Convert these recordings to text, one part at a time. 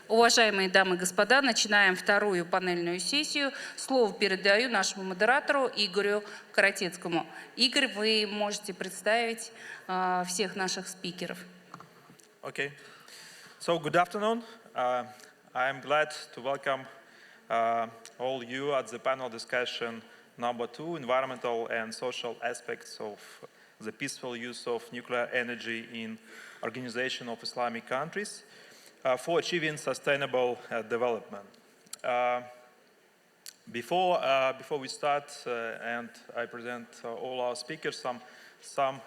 Уважаемые дамы и господа, начинаем вторую панельную сессию. Слово передаю нашему модератору Игорю Каратецкому. Игорь, вы можете представить всех наших спикеров. Okay. So good afternoon. I am glad to welcome all you at the panel discussion number 2, environmental and social aspects of the peaceful use of nuclear energy in Organization of Islamic Countries for achieving sustainable development. Before we start and I present all our speakers, some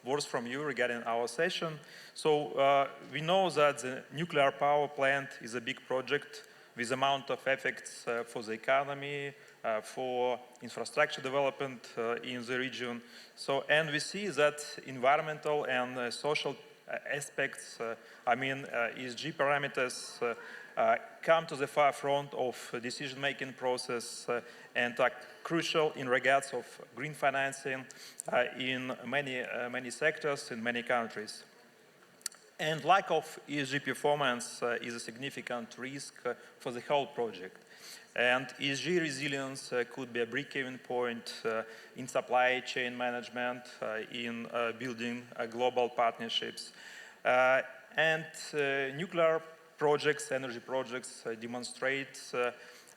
words from you regarding our session. So we know that the nuclear power plant is a big project with amount of effects for the economy, for infrastructure development in the region. So, and we see that environmental and social aspects, ESG parameters, come to the forefront of decision-making process and are crucial in regards of green financing in many sectors in many countries. And lack of ESG performance is a significant risk for the whole project. And ESG resilience could be a break-even point in supply chain management, in building global partnerships. And nuclear projects, energy projects demonstrate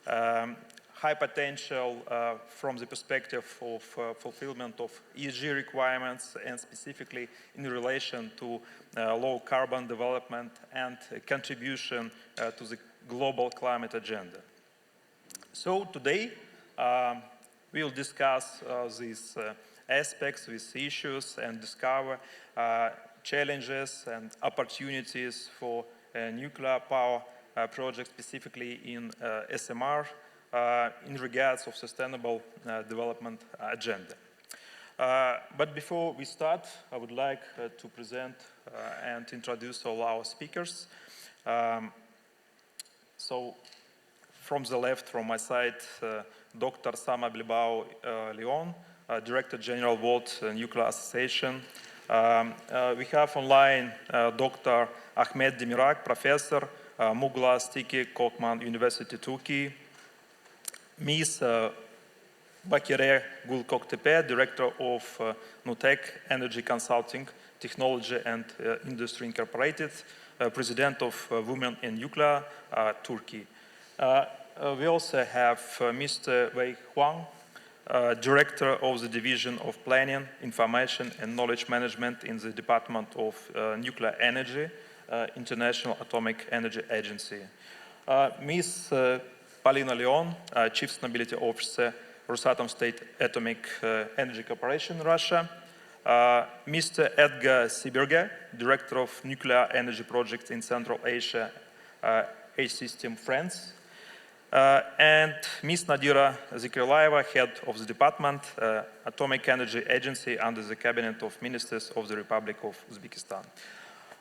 high potential from the perspective of fulfillment of ESG requirements and specifically in relation to low carbon development and contribution to the global climate agenda. So today we will discuss these aspects, these issues, and discover challenges and opportunities for nuclear power projects, specifically in SMR, in regards of sustainable development agenda. But before we start, I would like to present and introduce all our speakers. So from the left, from my side, Dr. Sama Bilbao Leon, Director General World Nuclear Association. We have online Dr. Ahmet Demirak, Professor, Muğla Stiki Kokman University, Turkey. Ms. Bakire Gulkoktepe, Director of Nutek Energy Consulting, Technology and Industry Incorporated, President of Women in Nuclear, Turkey. We also have Mr. Wei Huang, Director of the Division of Planning, Information and Knowledge Management in the Department of Nuclear Energy, International Atomic Energy Agency. Ms. Paulina Leon, Chief Sustainability Officer, Rosatom State Atomic Energy Corporation, Russia. Mr. Edgar Siberger, Director of Nuclear Energy Projects in Central Asia, H-System, France. And Ms. Nadira Zikrilaeva, Head of the Department, Atomic Energy Agency under the Cabinet of Ministers of the Republic of Uzbekistan.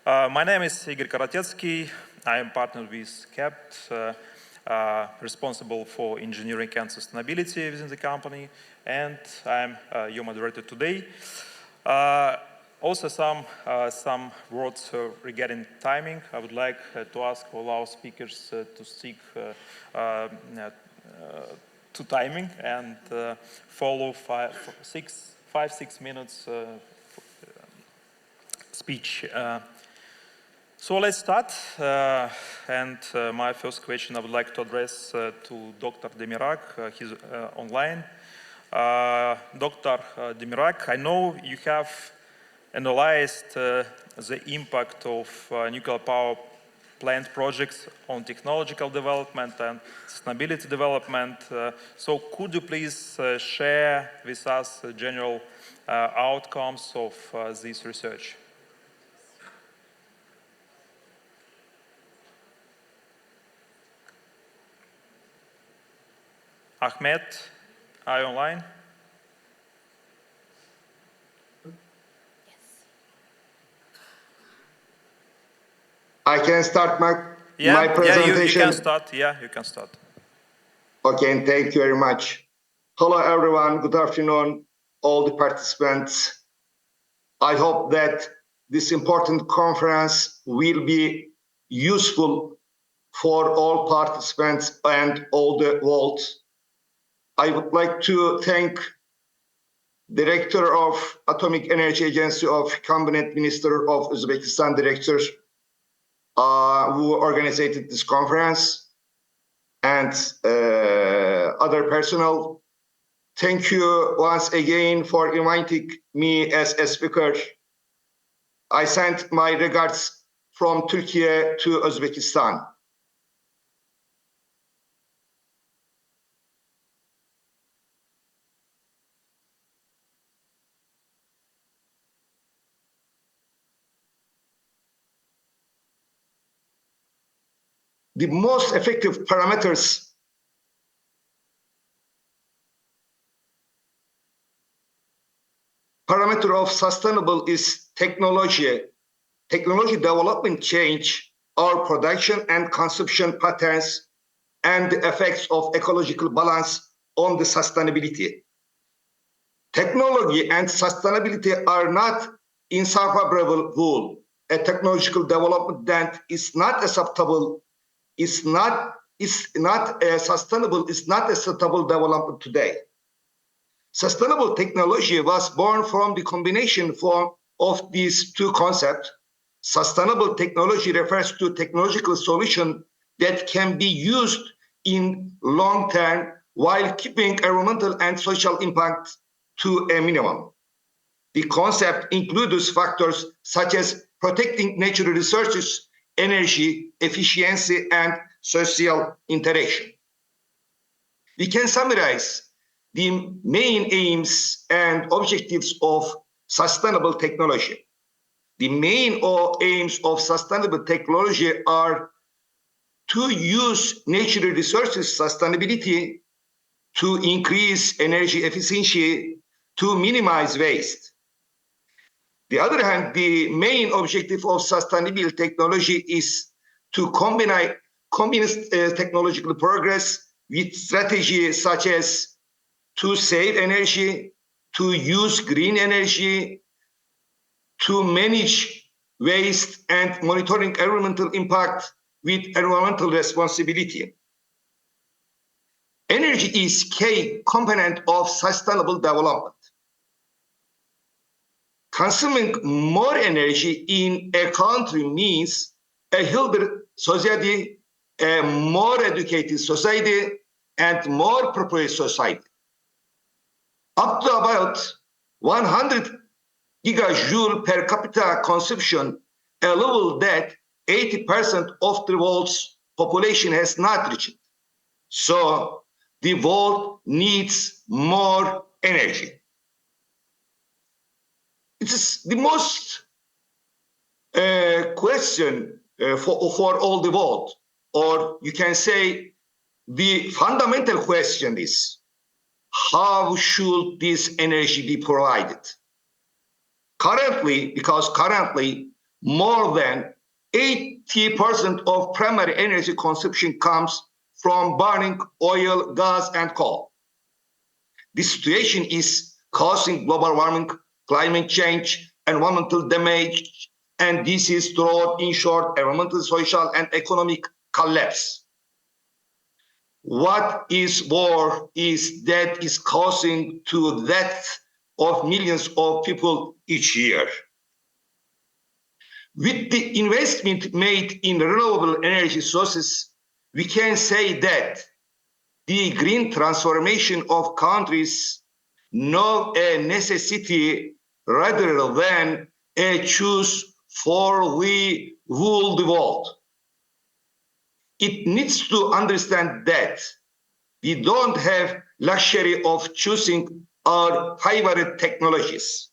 My name is Igor Karatetsky. I am partnered with CAPT, responsible for engineering and sustainability within the company, and I'm your moderator today. Also some words regarding timing. I would like to ask all our speakers to stick to timing and follow 5-6 minutes speech. So let's start. And my first question I would like to address to Dr. Demirak. He's online. Dr. Demirak, I know you have analyzed the impact of nuclear power plant projects on technological development and sustainability development. So could you please share with us the general outcomes of this research? Ahmet, are you online? I can start my presentation. Yeah, you can start. Yeah, you can start. Okay, thank you very much. Hello, everyone. Good afternoon, all the participants. I hope that this important conference will be useful for all participants and all the world. I would like to thank Director of Atomic Energy Agency of Cabinet Minister of Uzbekistan Director who organized this conference and other personnel. Thank you once again for inviting me as a speaker. I send my regards from Turkey to Uzbekistan. The most effective parameter of sustainable is technology. Technology development change our production and consumption patterns and the effects of ecological balance on the sustainability. Technology and sustainability are not inseparable whole. A technological development that is not acceptable, is not sustainable, is not a sustainable development today. Sustainable technology was born from the combination of these two concepts. Sustainable technology refers to technological solution that can be used in long term while keeping environmental and social impact to a minimum. The concept includes factors such as protecting natural resources, energy, efficiency, and social interaction. We can summarize the main aims and objectives of sustainable technology. The main aims of sustainable technology are to use natural resources sustainability, to increase energy efficiency, to minimize waste. The other hand, the main objective of sustainable technology is to combine technological progress with strategies such as to save energy, to use green energy, to manage waste and monitoring environmental impact with environmental responsibility. Energy is key component of sustainable development. Consuming more energy in a country means a healthier society, a more educated society, and more prosperous society. Up to about 100 gigajoule per capita consumption, a level that 80% of the world's population has not reached. So the world needs more energy. It is the most question for all the world, or you can say the fundamental question is, how should this energy be provided? Currently, more than 80% of primary energy consumption comes from burning oil, gas, and coal. This situation is causing global warming, climate change, environmental damage, and this is throughout, in short, environmental, social, and economic collapse. What is war is that is causing to death of millions of people each year. With the investment made in renewable energy sources, we can say that the green transformation of countries know a necessity rather than a choice for we rule the world. It needs to understand that we don't have luxury of choosing our favorite technologies.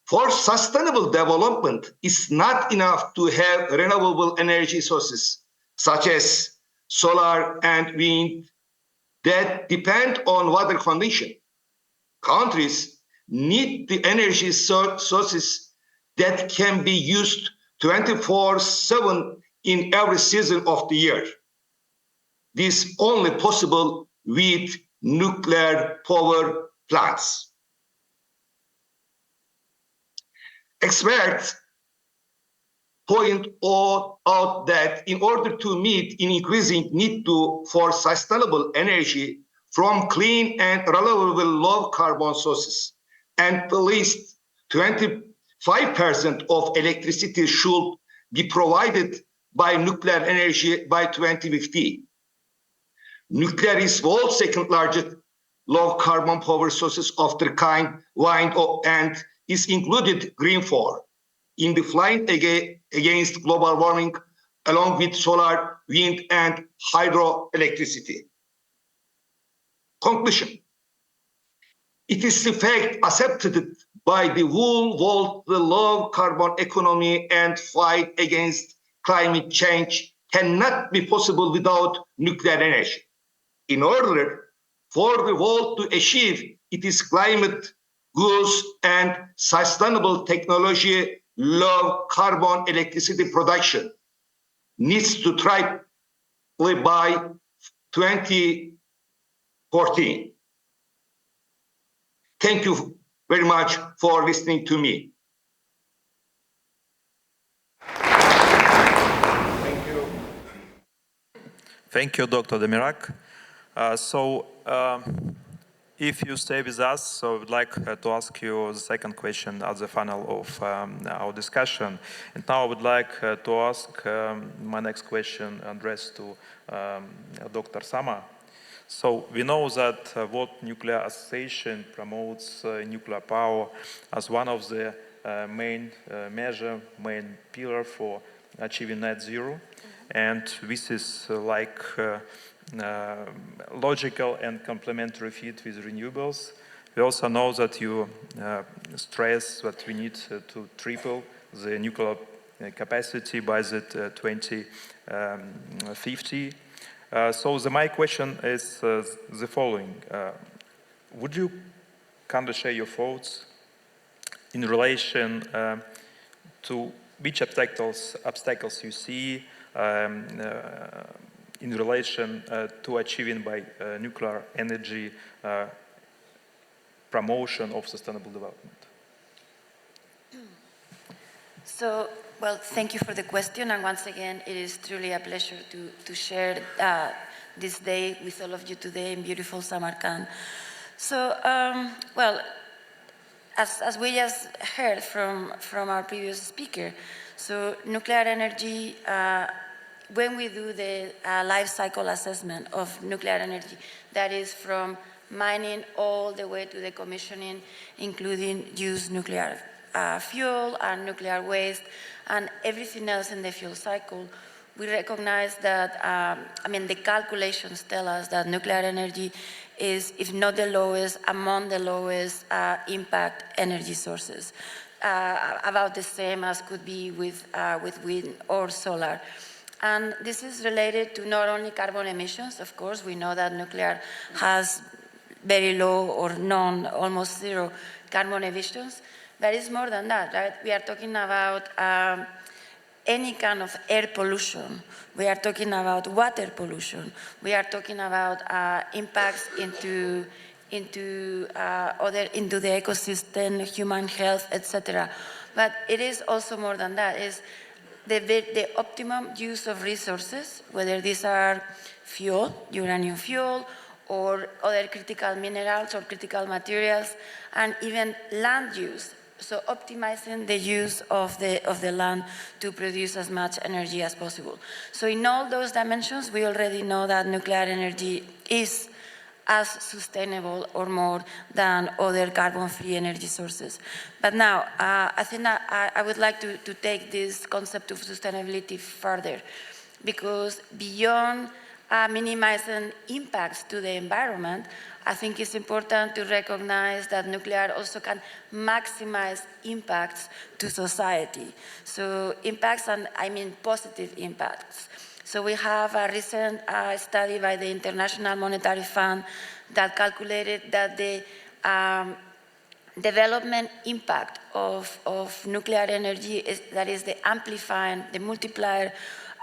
For sustainable development, it's not enough to have renewable energy sources such as solar and wind that depend on weather condition. Countries need the energy sources that can be used 24/7 in every season of the year. This is only possible with nuclear power plants. Experts point out that in order to meet an increasing need for sustainable energy from clean and reliable low carbon sources, and at least 25% of electricity should be provided by nuclear energy by 2050. Nuclear is world's second largest low carbon power sources of the kind, and is included Green 4 in the fight against global warming, along with solar, wind, and hydroelectricity. Conclusion. It is the fact accepted by the whole world the low carbon economy and fight against climate change cannot be possible without nuclear energy. In order for the world to achieve its climate goals and sustainable technology, low carbon electricity production needs to triple by 2014. Thank you very much for listening to me. Thank you, Dr. Demirak. If you stay with us, so I would like to ask you the second question at the final of our discussion. And now I would like to ask my next question addressed to Dr. Sama. So we know that World Nuclear Association promotes nuclear power as one of the main pillar for achieving net zero. And this is logical and complementary fit with renewables. We also know that you stress that we need to triple the nuclear capacity by the 2050. My question is the following. Would you kindly share your thoughts in relation to which obstacles you see in relation to achieving by nuclear energy promotion of sustainable development? So, well, thank you for the question, and once again, it is truly a pleasure to share this day with all of you today in beautiful Samarkand. So, well, as we just heard from our previous speaker, so nuclear energy, when we do the life cycle assessment of nuclear energy, that is from mining all the way to the commissioning, including used nuclear fuel and nuclear waste and everything else in the fuel cycle, we recognize that, the calculations tell us that nuclear energy is, if not the lowest, among the lowest impact energy sources. About the same as could be with wind or solar. And this is related to not only carbon emissions, of course, we know that nuclear has very low or none, almost zero carbon emissions, but it's more than that, right? We are talking about any kind of air pollution. We are talking about water pollution. We are talking about impacts into the ecosystem, human health, etc. But it is also more than that. It's the optimum use of resources, whether these are fuel, uranium fuel, or other critical minerals or critical materials, and even land use. So optimizing the use of the land to produce as much energy as possible. So in all those dimensions, we already know that nuclear energy is as sustainable or more than other carbon-free energy sources. But now, I think that I would like to take this concept of sustainability further, because beyond minimizing impacts to the environment, I think it's important to recognize that nuclear also can maximize impacts to society. So impacts, and I mean positive impacts. So we have a recent study by the International Monetary Fund that calculated that the development impact of nuclear energy, that is the amplifying, the multiplier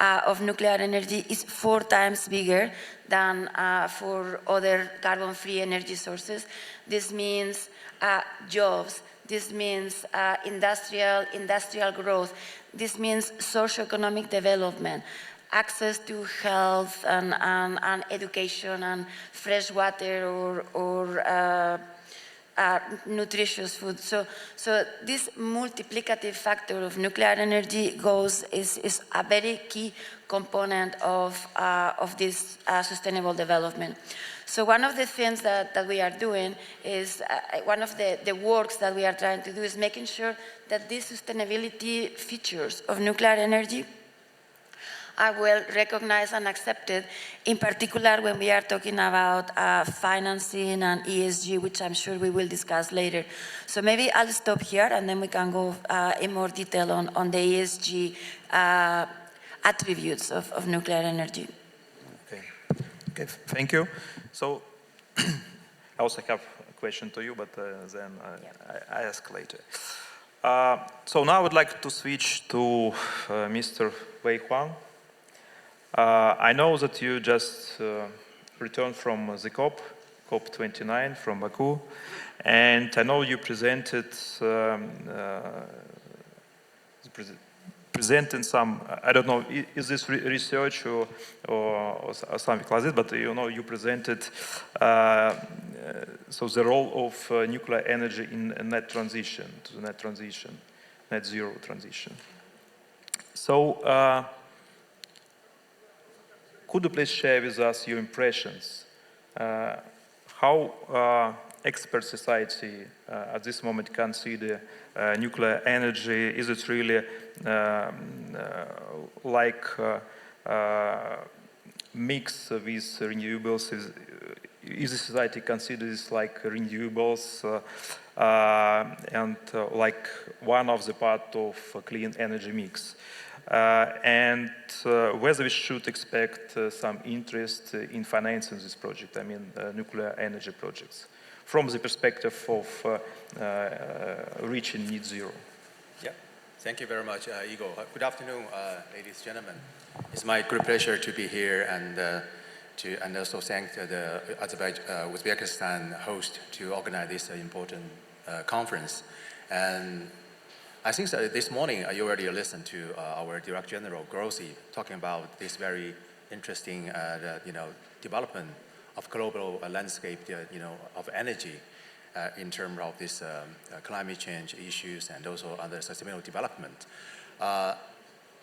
of nuclear energy, is 4 times bigger than for other carbon-free energy sources. This means jobs This means industrial growth. This means socio-economic development, access to health and education and fresh water or nutritious food. So this multiplicative factor of nuclear energy is a very key component of this sustainable development. So one of the things that we are doing is, one of the works that we are trying to do is making sure that these sustainability features of nuclear energy are well recognized and accepted, in particular when we are talking about financing and ESG, which I'm sure we will discuss later. So maybe I'll stop here and then we can go in more detail on the ESG attributes of nuclear energy. Okay, thank you. So I also have a question to you, but then I ask later. So now I would like to switch to Mr. Wei Huang. I know that you just returned from the COP29 from Baku, and I know you presented some, I don't know, is this research or something like this, but you know, you presented so the role of nuclear energy in net transition, to the net zero transition. So could you please share with us your impressions? How expert society at this moment consider nuclear energy? Is it really like mix with renewables? Is the society consider this like renewables and like one of the part of a clean energy mix? And whether we should expect some interest in financing this project, I mean nuclear energy projects, from the perspective of reaching net zero. Yeah, thank you very much, Igor. Good afternoon, ladies and gentlemen. It's my great pleasure to be here and also thank the Uzbekistan host to organize this important conference. And I think that this morning you already listened to our Director General Grossi talking about this very interesting, development of global landscape, of energy in terms of this climate change issues and also other sustainable development.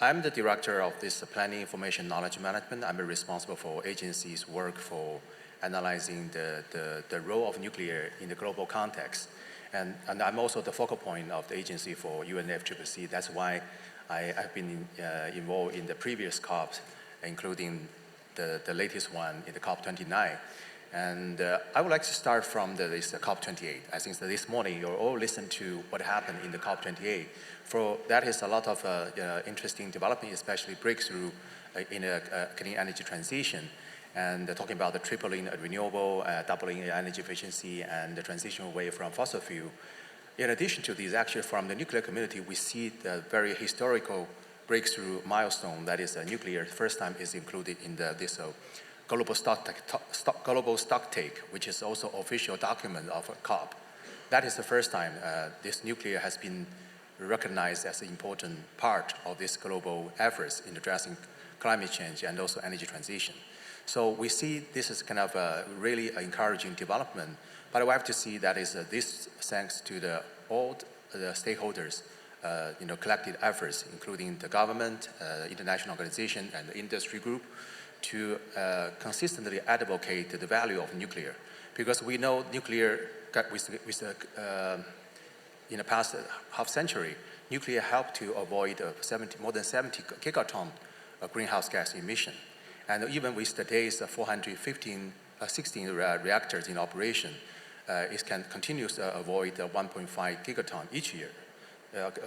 I'm the director of this planning, information, knowledge management. I'm responsible for agencies' work for analyzing the role of nuclear in the global context. And I'm also the focal point of the agency for UNFCCC. That's why I've been involved in the previous COPs, including the latest one in the COP29. And I would like to start from this COP28. I think that this morning you all listened to what happened in the COP28. For that is a lot of interesting development, especially breakthrough in a clean energy transition. And talking about the tripling of renewable, doubling energy efficiency, and the transition away from fossil fuel. In addition to these, actually from the nuclear community, we see the very historical breakthrough milestone that is nuclear. First time is included in this global stock take, which is also official document of a COP. That is the first time this nuclear has been recognized as an important part of this global efforts in addressing climate change and also energy transition. So we see this is kind of a really encouraging development, but we have to see that is this thanks to all the stakeholders, collected efforts, including the government, international organization, and the industry group, to consistently advocate the value of nuclear, because we know nuclear in the past half century, nuclear helped to avoid more than 70 gigaton of greenhouse gas emission. And even with today's 416 reactors in operation, it can continue to avoid 1.5 gigaton each year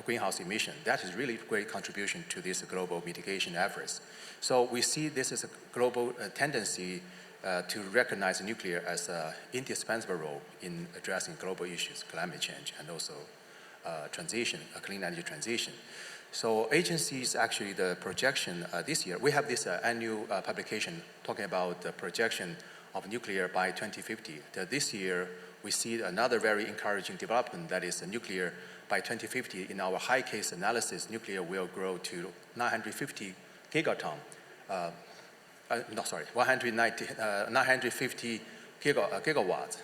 greenhouse emission. That is really great contribution to this global mitigation efforts. So we see this as a global tendency to recognize nuclear as an indispensable role in addressing global issues, climate change, and also transition, a clean energy transition. So agencies, actually the projection this year, we have this annual publication talking about the projection of nuclear by 2050. This year, we see another very encouraging development, that is nuclear. By 2050, in our high case analysis, nuclear will grow to 950 gigaton. 950 gigawatts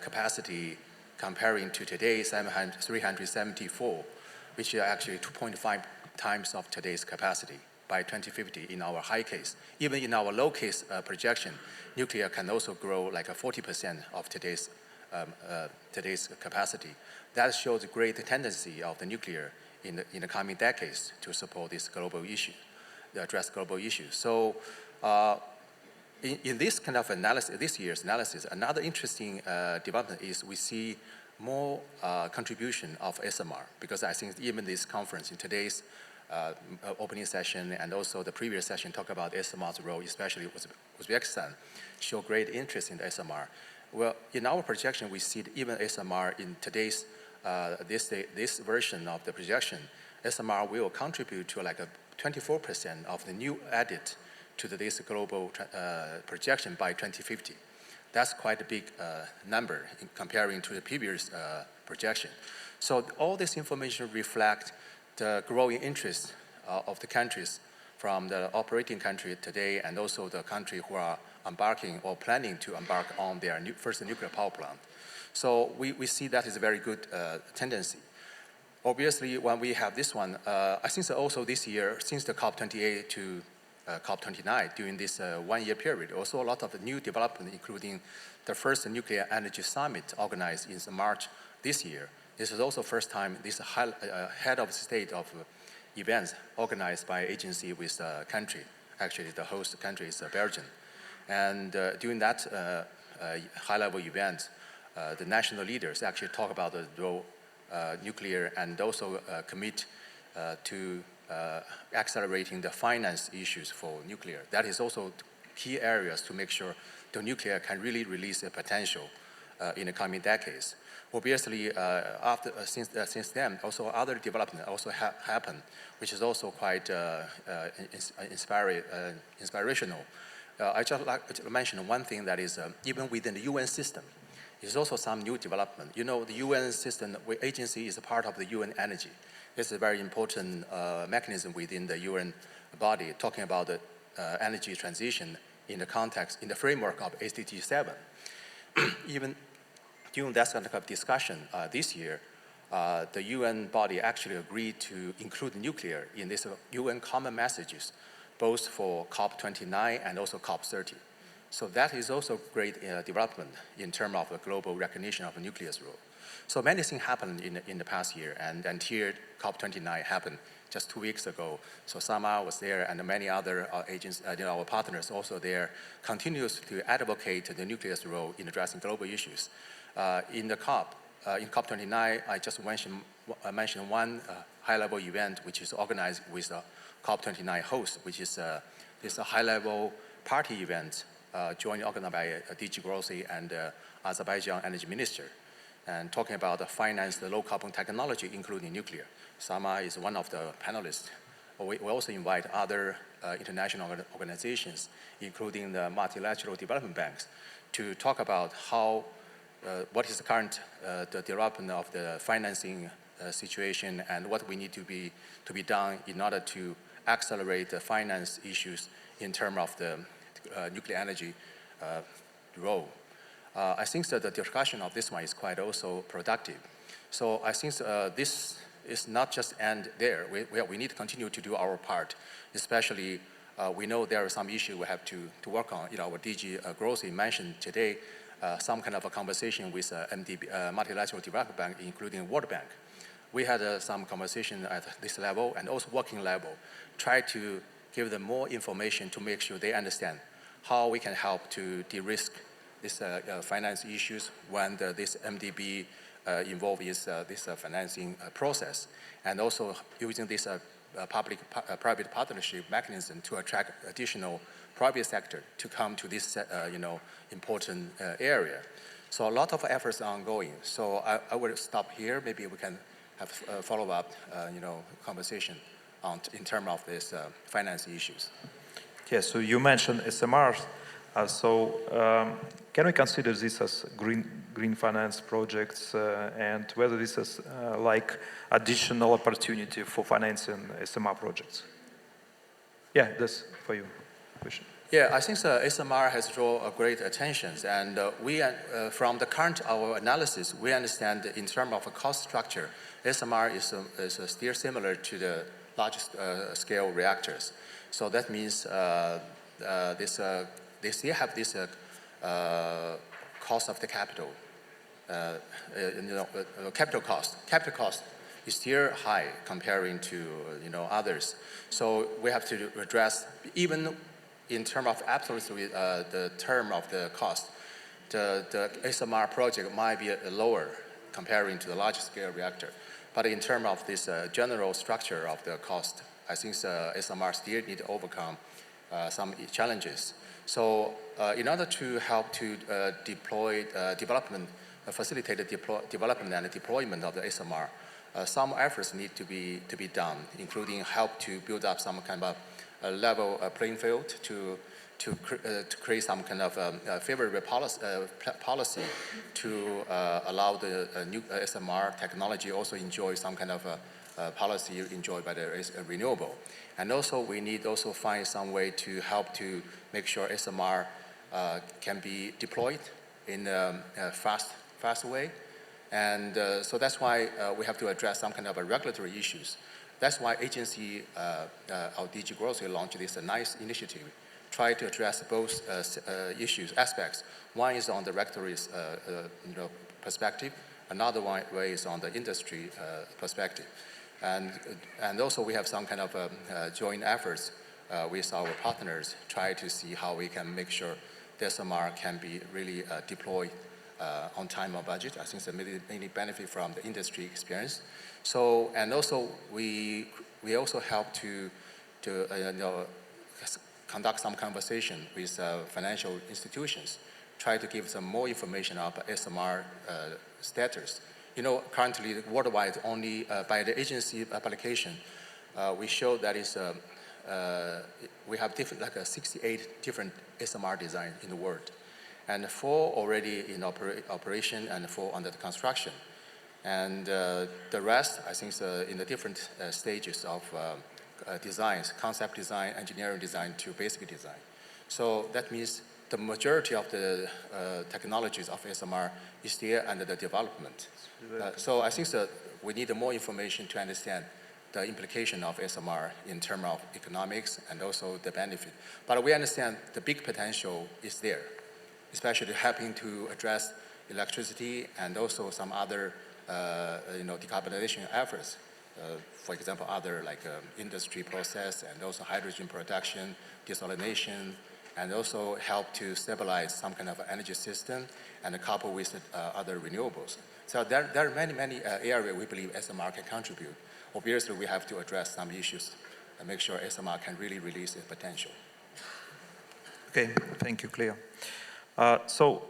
capacity, comparing to today's 374, which is actually 2.5 times of today's capacity by 2050 in our high case. Even in our low case projection, nuclear can also grow like a 40% of today's capacity. That shows a great tendency of the nuclear in the coming decades to support this global issue, address global issues. So in this kind of analysis, this year's analysis, another interesting development is we see more contribution of SMR, because I think even this conference in today's opening session and also the previous session talk about SMR's role, especially with Uzbekistan, show great interest in the SMR. Well, in our projection, we see even SMR in today's this version of the projection, SMR will contribute to like a 24% of the new added to this global projection by 2050. That's quite a big number in comparing to the previous projection. So all this information reflect the growing interest of the countries, from the operating country today and also the country who are embarking or planning to embark on their first nuclear power plant. So we see that is a very good tendency. Obviously, when we have this one, I think also this year, since the COP28 to COP29, during this one-year period, also a lot of new development, including the first nuclear energy summit organized in March this year. This is also first time this head of state of events organized by agency with country. Actually, the host country is Belgium. And during that high-level event, the national leaders actually talk about the role nuclear and also commit to accelerating the finance issues for nuclear. That is also key areas to make sure the nuclear can really release the potential in the coming decades. Obviously, since then, also other development also happened, which is also quite inspirational. I just like to mention one thing, that is even within the UN system, there's also some new development. You know, the UN system agency is a part of the UN Energy. It's a very important mechanism within the UN body, talking about the energy transition in the context, in the framework of SDG 7. Even during that kind of discussion this year, the UN body actually agreed to include nuclear in this UN common messages, both for COP29 and also COP30. So that is also great development in terms of the global recognition of the nuclear's role. So many things happened in the past year, and here COP29 happened just 2 weeks ago. So Sama was there, and many other agents, our partners also there, continues to advocate the nuclear's role in addressing global issues. In COP29, I just mentioned one high-level event which is organized with the COP29 host, which is this high-level party event jointly organized by DG Grossi and Azerbaijan energy minister, and talking about the finance, the low-carbon technology, including nuclear. Sama is one of the panelists. We also invite other international organizations, including the multilateral development banks, to talk about how what is the current the development of the financing situation and what we need to be done in order to accelerate the finance issues in terms of the nuclear energy role. I think that the discussion of this one is quite also productive. So I think this is not just end there. We need to continue to do our part, especially we know there are some issues we have to work on. You know, our DG Grossi mentioned today some kind of a conversation with MDB, Multilateral Development Bank, including World Bank. We had some conversation at this level and also working level, try to give them more information to make sure they understand how we can help to de-risk this finance issues when this MDB involved is this financing process, and also using this public-private partnership mechanism to attract additional private sector to come to this important area. So a lot of efforts are ongoing. So I will stop here. Maybe we can have a follow-up conversation in terms of these finance issues. Yes, so you mentioned SMRs. Can we consider this as green finance projects and whether this is like additional opportunity for financing SMR projects? Yeah, that's for you. Question. Yeah, I think SMR has drawn a great attention, and from the current our analysis, we understand that in terms of a cost structure, SMR is still similar to the large scale reactors. So that means they still have this cost of the capital, capital cost. Capital cost is still high comparing to others. So we have to address, even in terms of absolutely the term of the cost, the SMR project might be lower comparing to the large scale reactor. But in terms of this general structure of the cost, I think SMR still need to overcome some challenges. So in order to help to facilitate the development and deployment of the SMR, some efforts need to be done, including help to build up some kind of a level playing field to create some kind of favorable policy to allow the new SMR technology also enjoy some kind of policy enjoyed by the renewable. And also we need also find some way to help to make sure SMR can be deployed in a fast way. And so that's why we have to address some kind of regulatory issues. That's why agency, our DG Growth, launched this nice initiative, try to address both aspects. One is on the regulatory perspective, another one way is on the industry perspective. And also we have some kind of joint efforts with our partners, try to see how we can make sure the SMR can be really deployed on time or budget. I think it's mainly benefit from the industry experience. So, and also we also help to conduct some conversation with financial institutions, try to give them more information about SMR status. Currently worldwide, only by the agency application, we show that we have 68 different SMR designs in the world, and 4 already in operation and 4 under the construction. And the rest, I think, in the different stages of designs, concept design, engineering design to basic design. So that means the majority of the technologies of SMR is still under the development. So I think that we need more information to understand the implication of SMR in terms of economics and also the benefit. But we understand the big potential is there, especially helping to address electricity and also some other decarbonization efforts. For example, other like industry process and also hydrogen production, desalination, and also help to stabilize some kind of energy system and couple with other renewables. So there are many areas we believe SMR can contribute. Obviously, we have to address some issues and make sure SMR can really release its potential. Okay, thank you, clear. So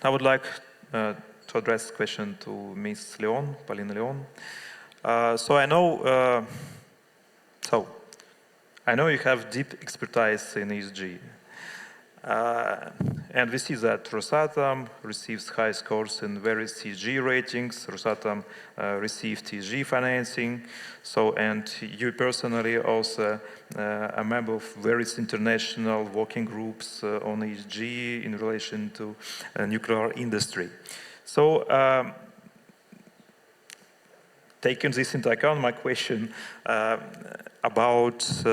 I would like to address the question to Ms. Leon, Paulina Leon. So I know you have deep expertise in ESG. And we see that Rosatom receives high scores in various ESG ratings. Rosatom received ESG financing. So, and you personally also a member of various international working groups on ESG in relation to nuclear industry. So, taking this into account, my question about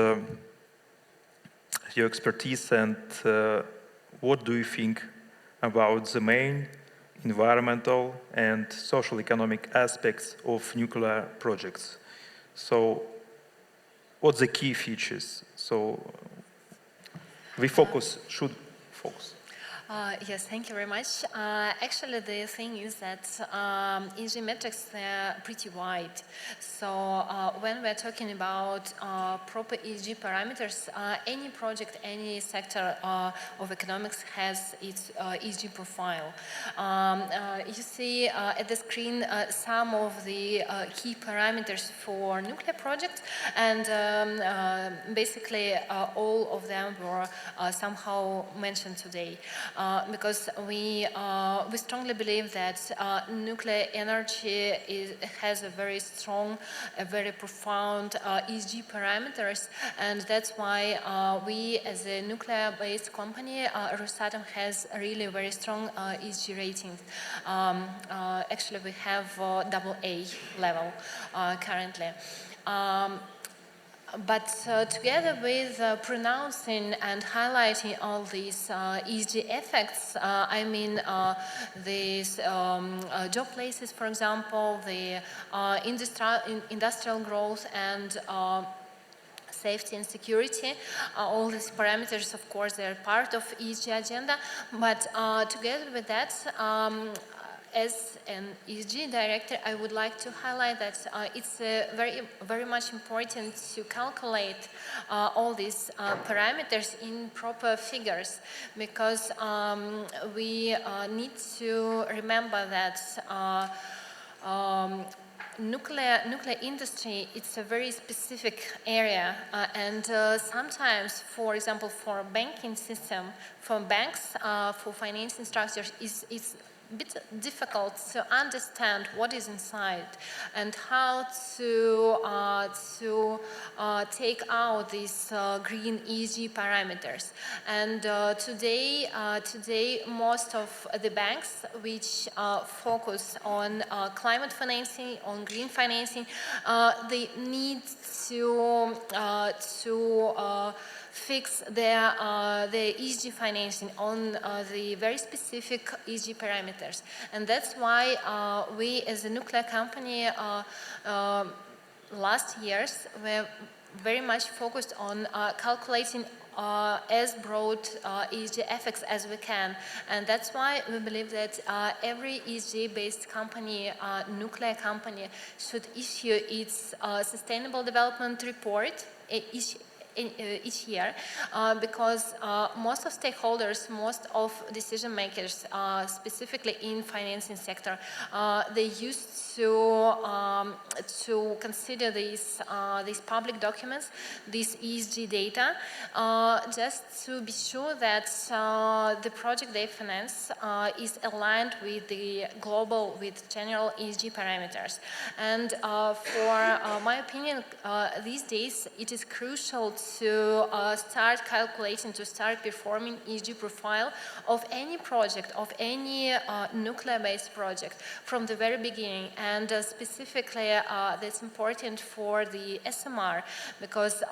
your expertise and what do you think about the main environmental and social economic aspects of nuclear projects? So what's the key features? So we should focus. Yes, thank you very much. Actually, the thing is that ESG metrics, they're pretty wide. So when we're talking about proper ESG parameters, any project, any sector of economics has its ESG profile. You see at the screen some of the key parameters for nuclear projects, and basically all of them were somehow mentioned today. Because we strongly believe that nuclear energy has a very strong, a very profound ESG parameters, and that's why we, as a nuclear-based company, Rosatom has really very strong ESG ratings. Actually, we have AA level currently. But together with pronouncing and highlighting all these ESG effects, I mean these job places, for example, the industrial growth and safety and security, all these parameters, of course, they're part of ESG agenda, but together with that, as an ESG director, I would like to highlight that it's very much important to calculate all these parameters in proper figures, because we need to remember that nuclear industry, it's a very specific area, and sometimes, for example, for banking system, for banks, for financing structures, it's a bit difficult to understand what is inside and how to take out these green ESG parameters. And today most of the banks which focus on climate financing, on green financing, they need to fix their ESG financing on the very specific ESG parameters. And that's why we as a nuclear company last years were very much focused on calculating as broad ESG effects as we can. And that's why we believe that every ESG-based company, nuclear company, should issue its sustainable development report each year, because most of stakeholders, most of decision makers, specifically in financing sector, they used to consider these public documents, these ESG data, just to be sure that the project they finance is aligned with the global, with general ESG parameters. And for my opinion, these days it is crucial to start calculating, to start performing ESG profile of any project, of any nuclear-based project from the very beginning. And specifically, that's important for the SMR, because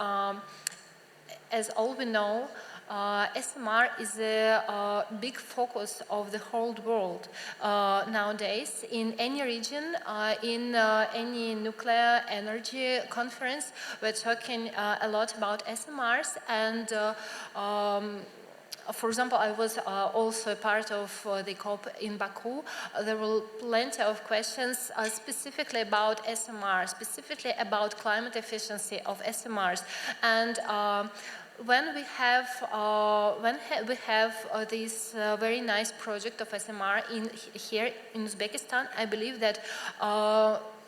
as all we know, SMR is a big focus of the whole world nowadays. In any region, in any nuclear energy conference, we're talking a lot about SMRs. And for example, I was also part of the COP in Baku. There were plenty of questions specifically about SMR, specifically about climate efficiency of SMRs. And when we have this very nice project of SMR here in Uzbekistan, I believe that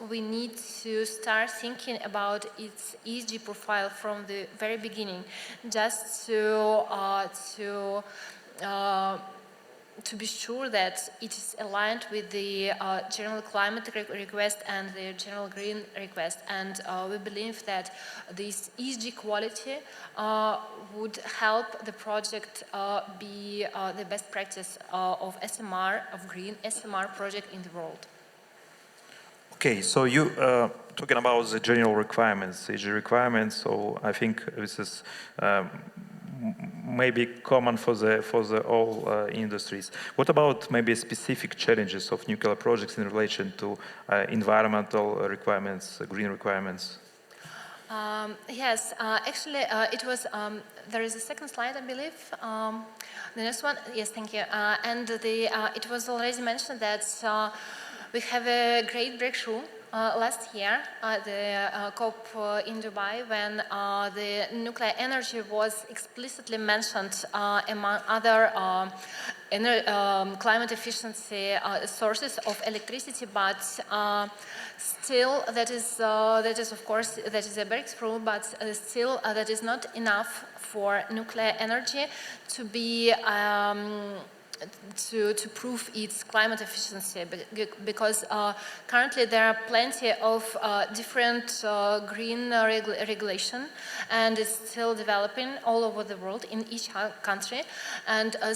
we need to start thinking about its ESG profile from the very beginning, just to be sure that it is aligned with the general climate request and the general green request. And we believe that this ESG quality would help the project be the best practice of SMR, of green SMR project in the world. Okay, so you talking about the general requirements, ESG requirements. So I think this is maybe common for the all industries. What about maybe specific challenges of nuclear projects in relation to environmental requirements, green requirements? Yes, actually, it was, there is a second slide, I believe. The next one, yes, thank you. It was already mentioned that we have a great breakthrough last year at the COP in Dubai, when the nuclear energy was explicitly mentioned among other climate efficiency sources of electricity, but still that is of course that is a breakthrough, but still that is not enough for nuclear energy to be to prove its climate efficiency, because currently there are plenty of different green regulation, and it's still developing all over the world in each country, and there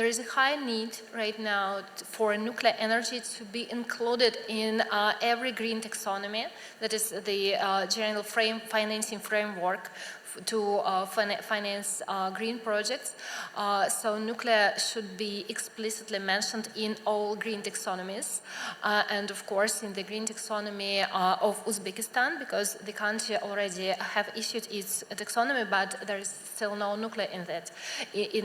is a high need right now for nuclear energy to be included in every green taxonomy, that is the general financing framework to finance green projects. So nuclear should be explicitly mentioned in all green taxonomies, and of course in the green taxonomy of Uzbekistan, because the country already have issued its taxonomy, but there is still no nuclear in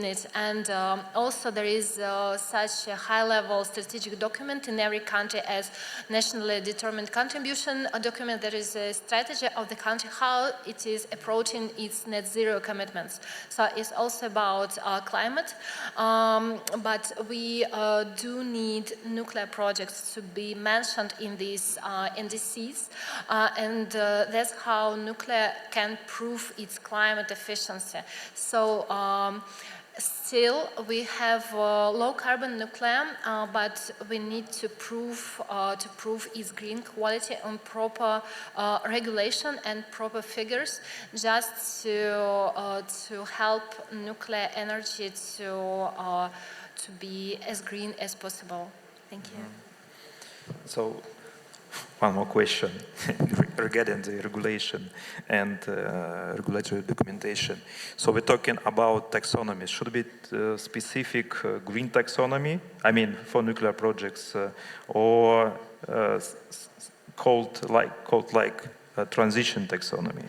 it. And also there is such a high-level strategic document in every country as nationally determined contribution document. That is a strategy of the country, how it is approaching its net zero commitments. So it's also about climate, but we do need nuclear projects to be mentioned in these indices, and that's how nuclear can prove its climate efficiency. So still we have low carbon nuclear, but we need to prove its green quality and proper regulation and proper figures, just to help nuclear energy to be as green as possible. Thank you. So, one more question regarding the regulation and regulatory documentation. So we're talking about taxonomy. Should it be specific green taxonomy, I mean for nuclear projects, or called like transition taxonomy?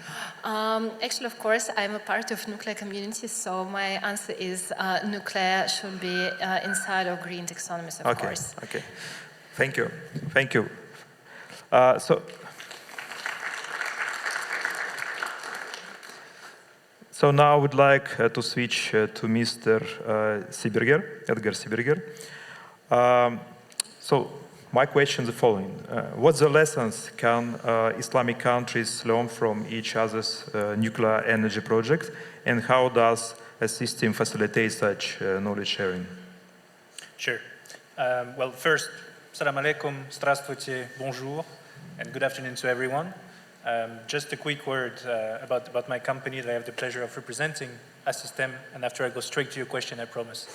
Actually, of course, I'm a part of nuclear community, so my answer is nuclear should be inside of green taxonomies, of course. Okay. Thank you. So now I would like to switch to Mr. Edgar Sieberger. So my question is the following. What the lessons can Islamic countries learn from each other's nuclear energy projects, and how does a system facilitate such knowledge sharing? Sure. Well, first, Assalamu alaikum, здравствуйте, bonjour, and good afternoon to everyone. Just a quick word about my company that I have the pleasure of representing, Assystem, and after I go straight to your question, I promise.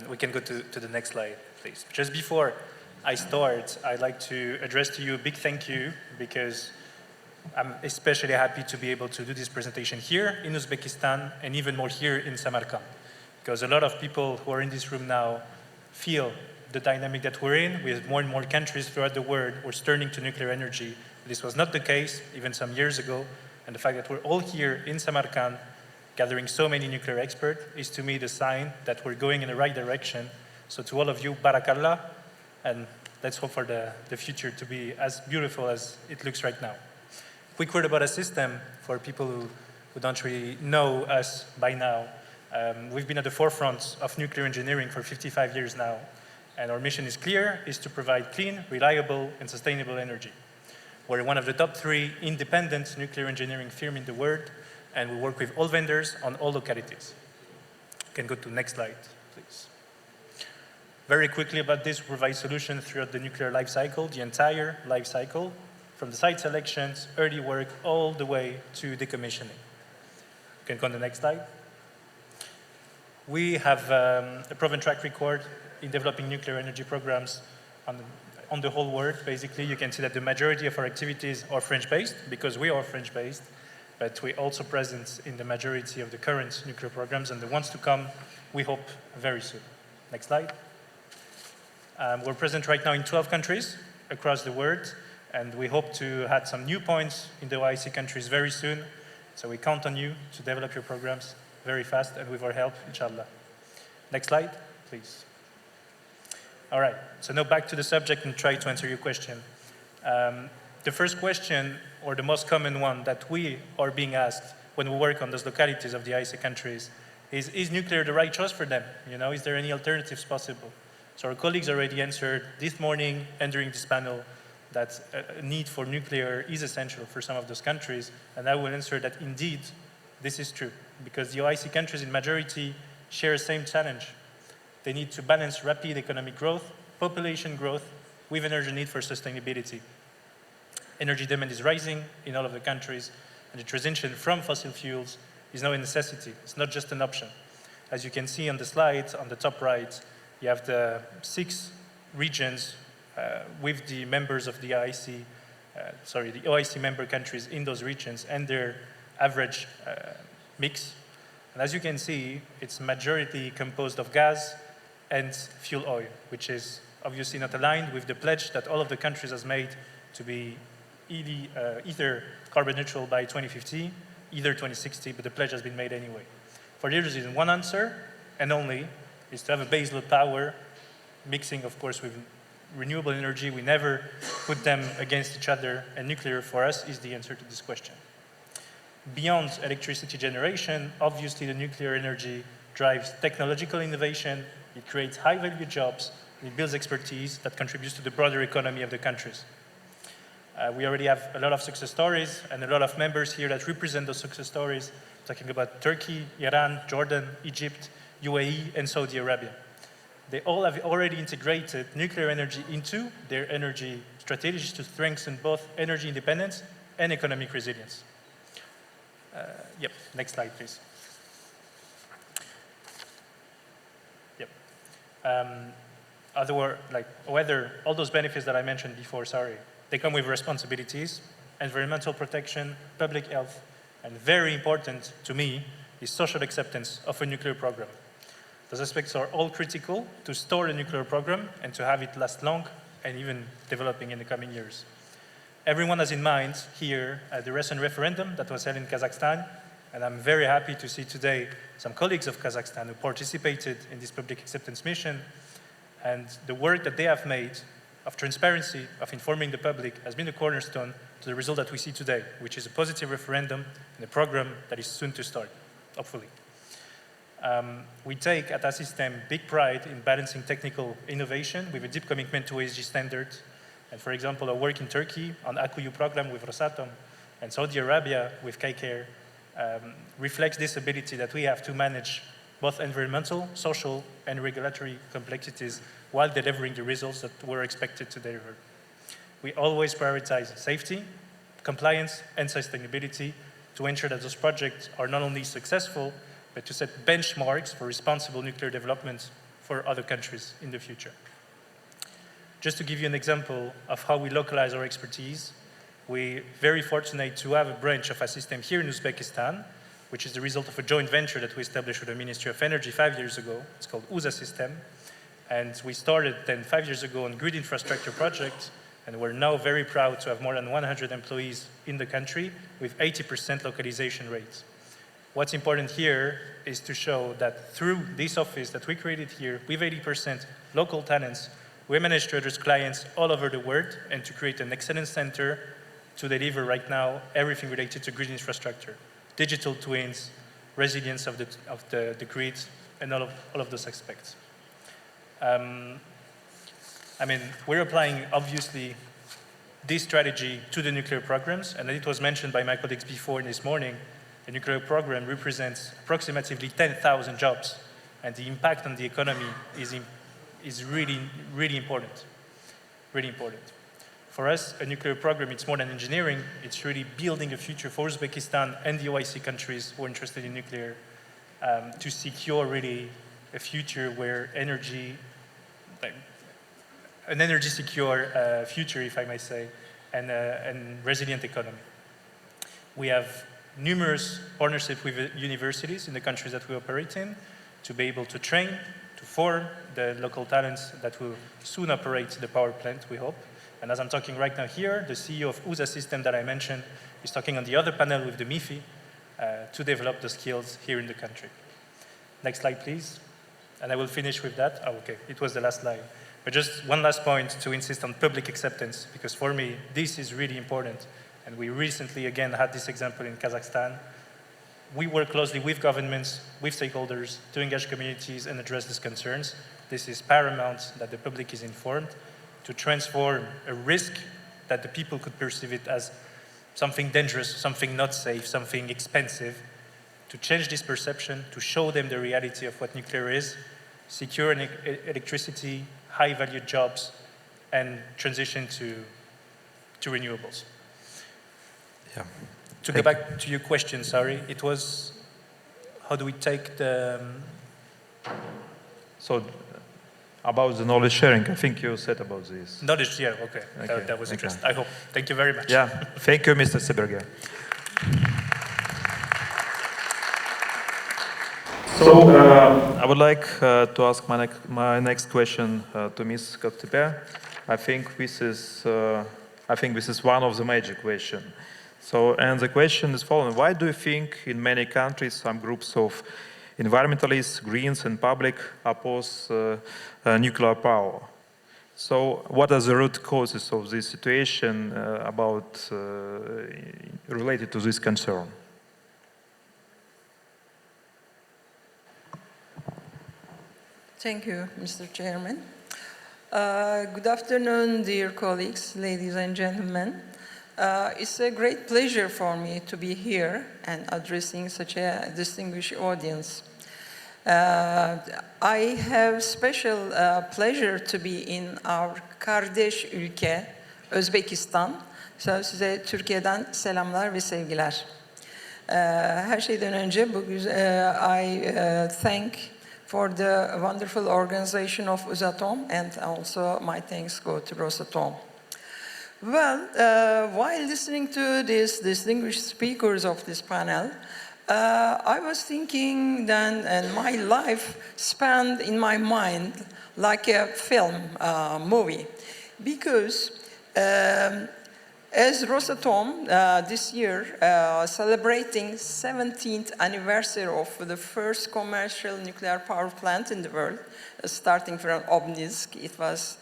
We can go to the next slide, please. Just before I start, I'd like to address to you a big thank you, because I'm especially happy to be able to do this presentation here in Uzbekistan, and even more here in Samarkand, because a lot of people who are in this room now feel the dynamic that we're in, with more and more countries throughout the world were turning to nuclear energy. This was not the case even some years ago, and the fact that we're all here in Samarkand gathering so many nuclear experts is to me the sign that we're going in the right direction. So to all of you, barakallah, and let's hope for the future to be as beautiful as it looks right now. Quick word about a system for people who don't really know us by now. We've been at the forefront of nuclear engineering for 55 years now. And our mission is clear, is to provide clean, reliable, and sustainable energy. We're one of the top 3 independent nuclear engineering firms in the world, and we work with all vendors on all localities. You can go to the next slide, please. Very quickly about this, we provide solutions throughout the nuclear life cycle, the entire life cycle, from the site selections, early work, all the way to decommissioning. You can go on the next slide. We have a proven track record in developing nuclear energy programs on the whole world. Basically, you can see that the majority of our activities are French-based, because we are French-based, but we're also present in the majority of the current nuclear programs, and the ones to come, we hope, very soon. Next slide. We're present right now in 12 countries across the world, and we hope to add some new points in the OIC countries very soon. So we count on you to develop your programs very fast and with our help, inshallah. Next slide, please. All right, so now back to the subject and try to answer your question. The first question, or the most common one that we are being asked when we work on those localities of the OIC countries is nuclear the right choice for them? You know, is there any alternatives possible? So our colleagues already answered this morning and during this panel that a need for nuclear is essential for some of those countries, and I will answer that indeed this is true, because the OIC countries in majority share the same challenge. They need to balance rapid economic growth, population growth, with energy need for sustainability. Energy demand is rising in all of the countries, and the transition from fossil fuels is now a necessity. It's not just an option. As you can see on the slide, on the top right, you have the 6 regions with the members of the OIC, the OIC member countries in those regions and their average mix. And as you can see, it's majority composed of gas and fuel oil, which is obviously not aligned with the pledge that all of the countries has made to be either carbon neutral by 2050, either 2060, but the pledge has been made anyway. For this reason, one answer, and only, is to have a baseload power, mixing, of course, with renewable energy. We never put them against each other, and nuclear for us is the answer to this question. Beyond electricity generation, obviously the nuclear energy drives technological innovation, it creates high-value jobs, and it builds expertise that contributes to the broader economy of the countries. We already have a lot of success stories and a lot of members here that represent those success stories, talking about Turkey, Iran, Jordan, Egypt, UAE, and Saudi Arabia. They all have already integrated nuclear energy into their energy strategies to strengthen both energy independence and economic resilience. Yep, next slide, please. Yep. Whether all those benefits that I mentioned before, they come with responsibilities, environmental protection, public health, and very important to me is social acceptance of a nuclear program. Those aspects are all critical to store a nuclear program and to have it last long and even developing in the coming years. Everyone has in mind here the recent referendum that was held in Kazakhstan, and I'm very happy to see today some colleagues of Kazakhstan who participated in this public acceptance mission, and the work that they have made of transparency, of informing the public, has been the cornerstone to the result that we see today, which is a positive referendum and a program that is soon to start, hopefully. We take at Assystem big pride in balancing technical innovation with a deep commitment to ESG standards. And for example, our work in Turkey on Akuyu program with Rosatom and Saudi Arabia with KCare reflects this ability that we have to manage both environmental, social, and regulatory complexities while delivering the results that we're expected to deliver. We always prioritize safety, compliance, and sustainability to ensure that those projects are not only successful, but to set benchmarks for responsible nuclear development for other countries in the future. Just to give you an example of how we localize our expertise, we're very fortunate to have a branch of Assystem here in Uzbekistan, which is the result of a joint venture that we established with the Ministry of Energy 5 years ago. It's called USA System. And we started then 5 years ago on grid infrastructure projects, and we're now very proud to have more than 100 employees in the country with 80% localization rates. What's important here is to show that through this office that we created here with 80% local talents, we managed to address clients all over the world and to create an excellence center to deliver right now everything related to grid infrastructure, digital twins, resilience of the grid, and all of those aspects. We're applying, obviously, this strategy to the nuclear programs, and it was mentioned by my colleagues before this morning. The nuclear program represents approximately 10,000 jobs, and the impact on the economy is really, really important, really important. For us, a nuclear program, it's more than engineering, it's really building a future for Uzbekistan and the OIC countries who are interested in nuclear to secure really a future where an energy secure future, if I may say, and resilient economy. We have numerous partnerships with universities in the countries that we operate in to be able to train, to form the local talents that will soon operate the power plant, we hope, And as I'm talking right now here, the CEO of USA System that I mentioned is talking on the other panel with the MIFI to develop the skills here in the country. Next slide, please. And I will finish with that. Oh, okay, it was the last slide. But just one last point to insist on public acceptance, because for me, this is really important. And we recently, again, had this example in Kazakhstan. We work closely with governments, with stakeholders, to engage communities and address these concerns. This is paramount that the public is informed to transform a risk that the people could perceive it as something dangerous, something not safe, something expensive, to change this perception, to show them the reality of what nuclear is, secure electricity, high-value jobs, and transition to renewables. Yeah. To go back to your question, sorry, it was, how do we take the... So, about the knowledge sharing, I think you said about this. Knowledge, yeah, okay. That was interesting. I hope. Thank you very much. Yeah, thank you, Mr. Seberger. So, I would like to ask my next question to Ms. Kotepe. I think this is one of the major questions. So, and the question is following: why do you think in many countries some groups of environmentalists, Greens, and public oppose nuclear power? So, what are the root causes of this situation related to this concern? Thank you, Mr. Chairman. Good afternoon, dear colleagues, ladies and gentlemen. It's a great pleasure for me to be here and addressing such a distinguished audience. I have special pleasure to be in our kardeş ülke, Özbekistan. Size Türkiye'den selamlar ve sevgiler. Her şeyden önce I thank for the wonderful organization of Uzatom, and also my thanks go to Rosatom. Well, while listening to these distinguished speakers of this panel, I was thinking then, and my life spanned in my mind like a film movie, because as Rosatom this year celebrating 17th anniversary of the first commercial nuclear power plant in the world, starting from Obninsk. It was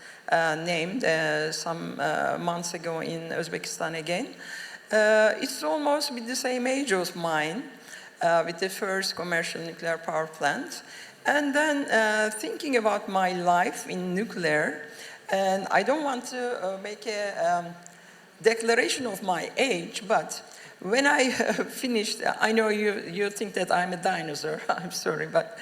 named some months ago in Uzbekistan again. It's almost with the same age of mine, with the first commercial nuclear power plant. And then thinking about my life in nuclear, and I don't want to make a declaration of my age, but when I finished, I know you think that I'm a dinosaur, I'm sorry, but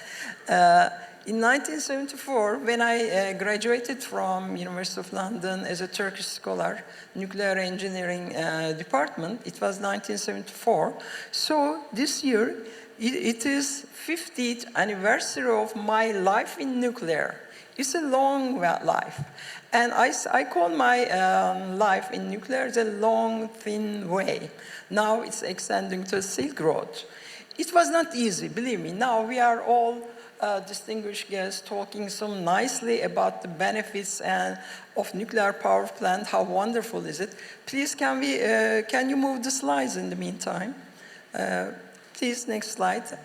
in 1974, when I graduated from University of London as a Turkish scholar, nuclear engineering department, it was 1974. So this year, it is 50th anniversary of my life in nuclear. It's a long life. And I call my life in nuclear the long, thin way. Now it's extending to Silk Road. It was not easy, believe me. Now we are all distinguished guests talking so nicely about the benefits of nuclear power plant. How wonderful is it? Please, can you move the slides in the meantime? Please, next slide.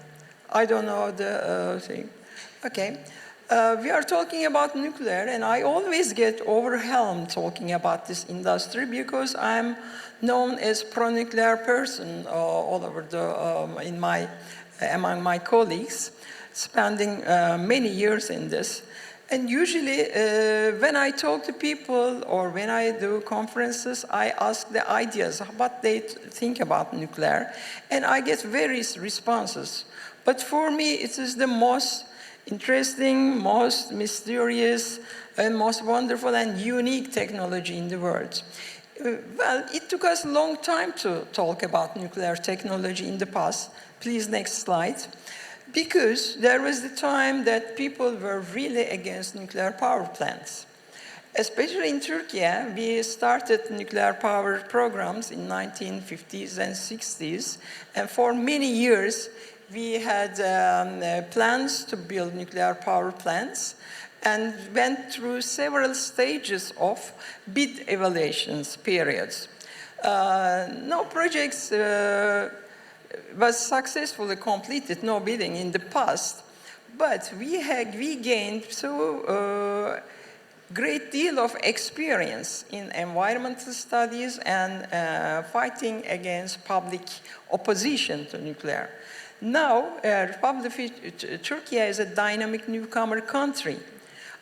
I don't know the thing. Okay. We are talking about nuclear, and I always get overwhelmed talking about this industry because I'm known as pro-nuclear person all over among my colleagues, spending many years in this. And usually, when I talk to people or when I do conferences, I ask the ideas, what they think about nuclear, and I get various responses. But for me, it is the most interesting, most mysterious, and most wonderful and unique technology in the world. Well, it took us a long time to talk about nuclear technology in the past. Please, next slide. Because there was the time that people were really against nuclear power plants. Especially in Turkey, we started nuclear power programs in 1950s and 60s, and for many years, we had plans to build nuclear power plants, and went through several stages of bid evaluations periods. No projects was successfully completed, no bidding in the past, but we gained so great deal of experience in environmental studies and fighting against public opposition to nuclear. Now, Turkey is a dynamic newcomer country.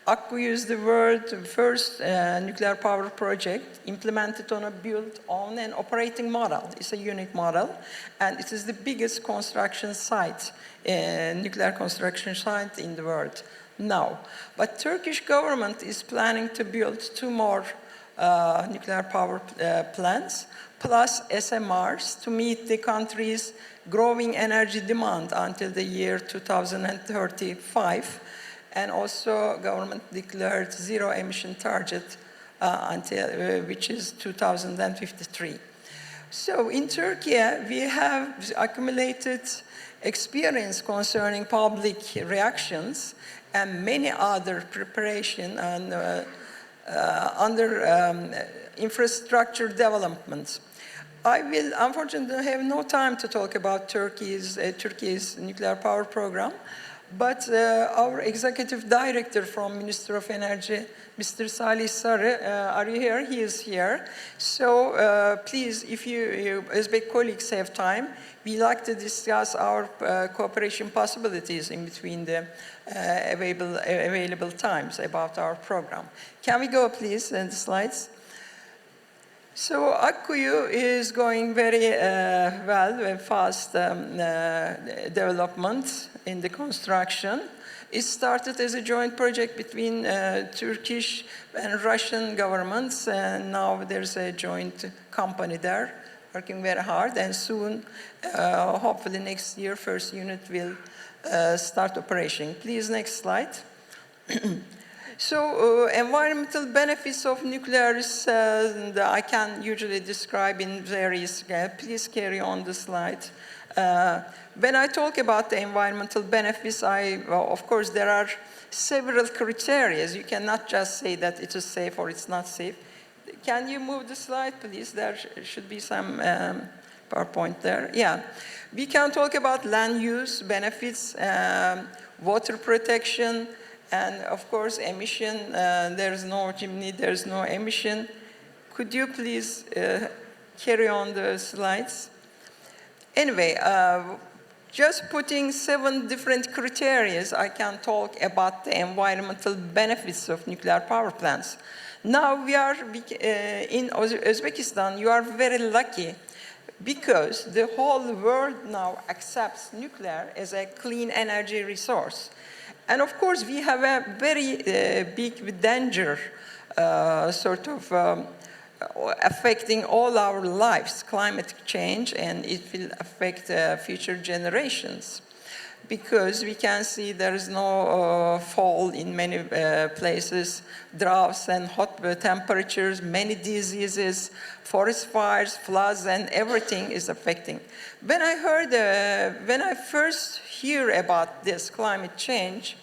Akkuyu is the world's first nuclear power project implemented on a build, own, and operating model. It's a unique model, and it is the biggest construction site, nuclear construction site in the world now. But Turkish government is planning to build 2 more nuclear power plants, plus SMRs to meet the country's growing energy demand until the year 2035. And also government declared zero emission target until which is 2053. So in Turkey, we have accumulated experience concerning public reactions and many other preparation and infrastructure developments. I will unfortunately have no time to talk about Turkey's nuclear power program, but our executive director from Ministry of Energy, Mr. Salih Sarı, are you here? He is here. So please, if you Uzbek colleagues have time, we like to discuss our cooperation possibilities in between the available times about our program. Can we go, please, the slides? So Akkuyu is going very well, fast development in the construction. It started as a joint project between Turkish and Russian governments, and now there's a joint company there working very hard, and soon, hopefully next year, first unit will start operation. Please, next slide. So environmental benefits of nuclear is, I can usually describe in various, please carry on the slide. When I talk about the environmental benefits, of course, there are several criteria. You cannot just say that it is safe or it's not safe. Can you move the slide, please? There should be some PowerPoint there. Yeah. We can talk about land use benefits, water protection, and of course, emission. There's no chimney, there's no emission. Could you please carry on the slides? Anyway, just putting 7 different criteria, I can talk about the environmental benefits of nuclear power plants. Now we are in Uzbekistan, you are very lucky because the whole world now accepts nuclear as a clean energy resource. And of course, we have a very big danger affecting all our lives, climate change, and it will affect future generations. Because we can see there is no fall in many places, droughts and hot temperatures, many diseases, forest fires, floods, and everything is affecting. When I first hear about this climate change,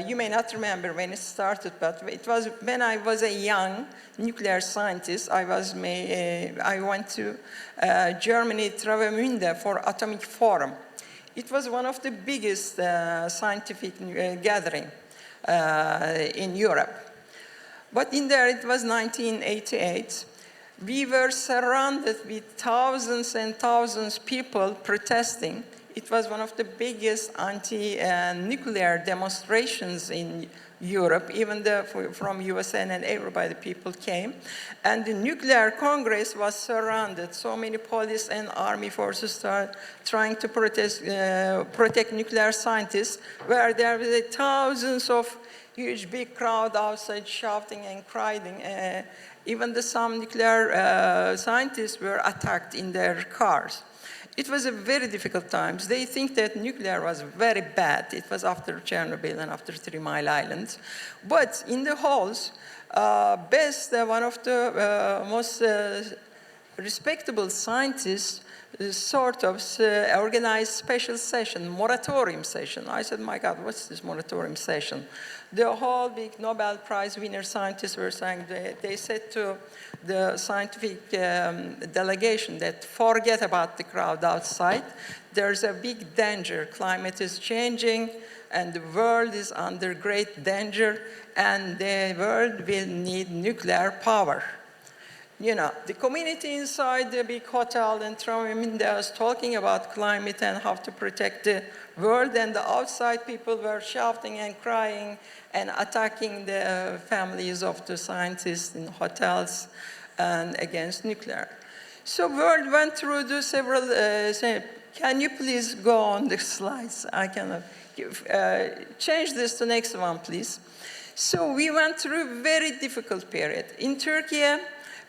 you may not remember when it started, but it was when I was a young nuclear scientist. I went to Germany, Travemünde for Atomic Forum. It was one of the biggest scientific gathering in Europe. But in there, it was 1988. We were surrounded with thousands and thousands of people protesting. It was one of the biggest anti-nuclear demonstrations in Europe, even from USA and everybody, people came. And the nuclear Congress was surrounded. So many police and army forces started trying to protect nuclear scientists, where there were thousands of huge big crowd outside shouting and crying. Even some nuclear scientists were attacked in their cars. It was a very difficult time. They think that nuclear was very bad. It was after Chernobyl and after 3 Mile Island. But in the halls, one of the most respectable scientists sort of organized special session, moratorium session. I said, my God, what's this moratorium session? The whole big Nobel Prize winner scientists were saying, they said to the scientific delegation that forget about the crowd outside. There's a big danger. Climate is changing and the world is under great danger and the world will need nuclear power. You know, the community inside the big hotel and was talking about climate and how to protect the world, and the outside people were shouting and crying and attacking the families of the scientists in hotels and against nuclear. So world went through the several, can you please go on the slides? I cannot change this to next one, please. So we went through a very difficult period. In Turkey,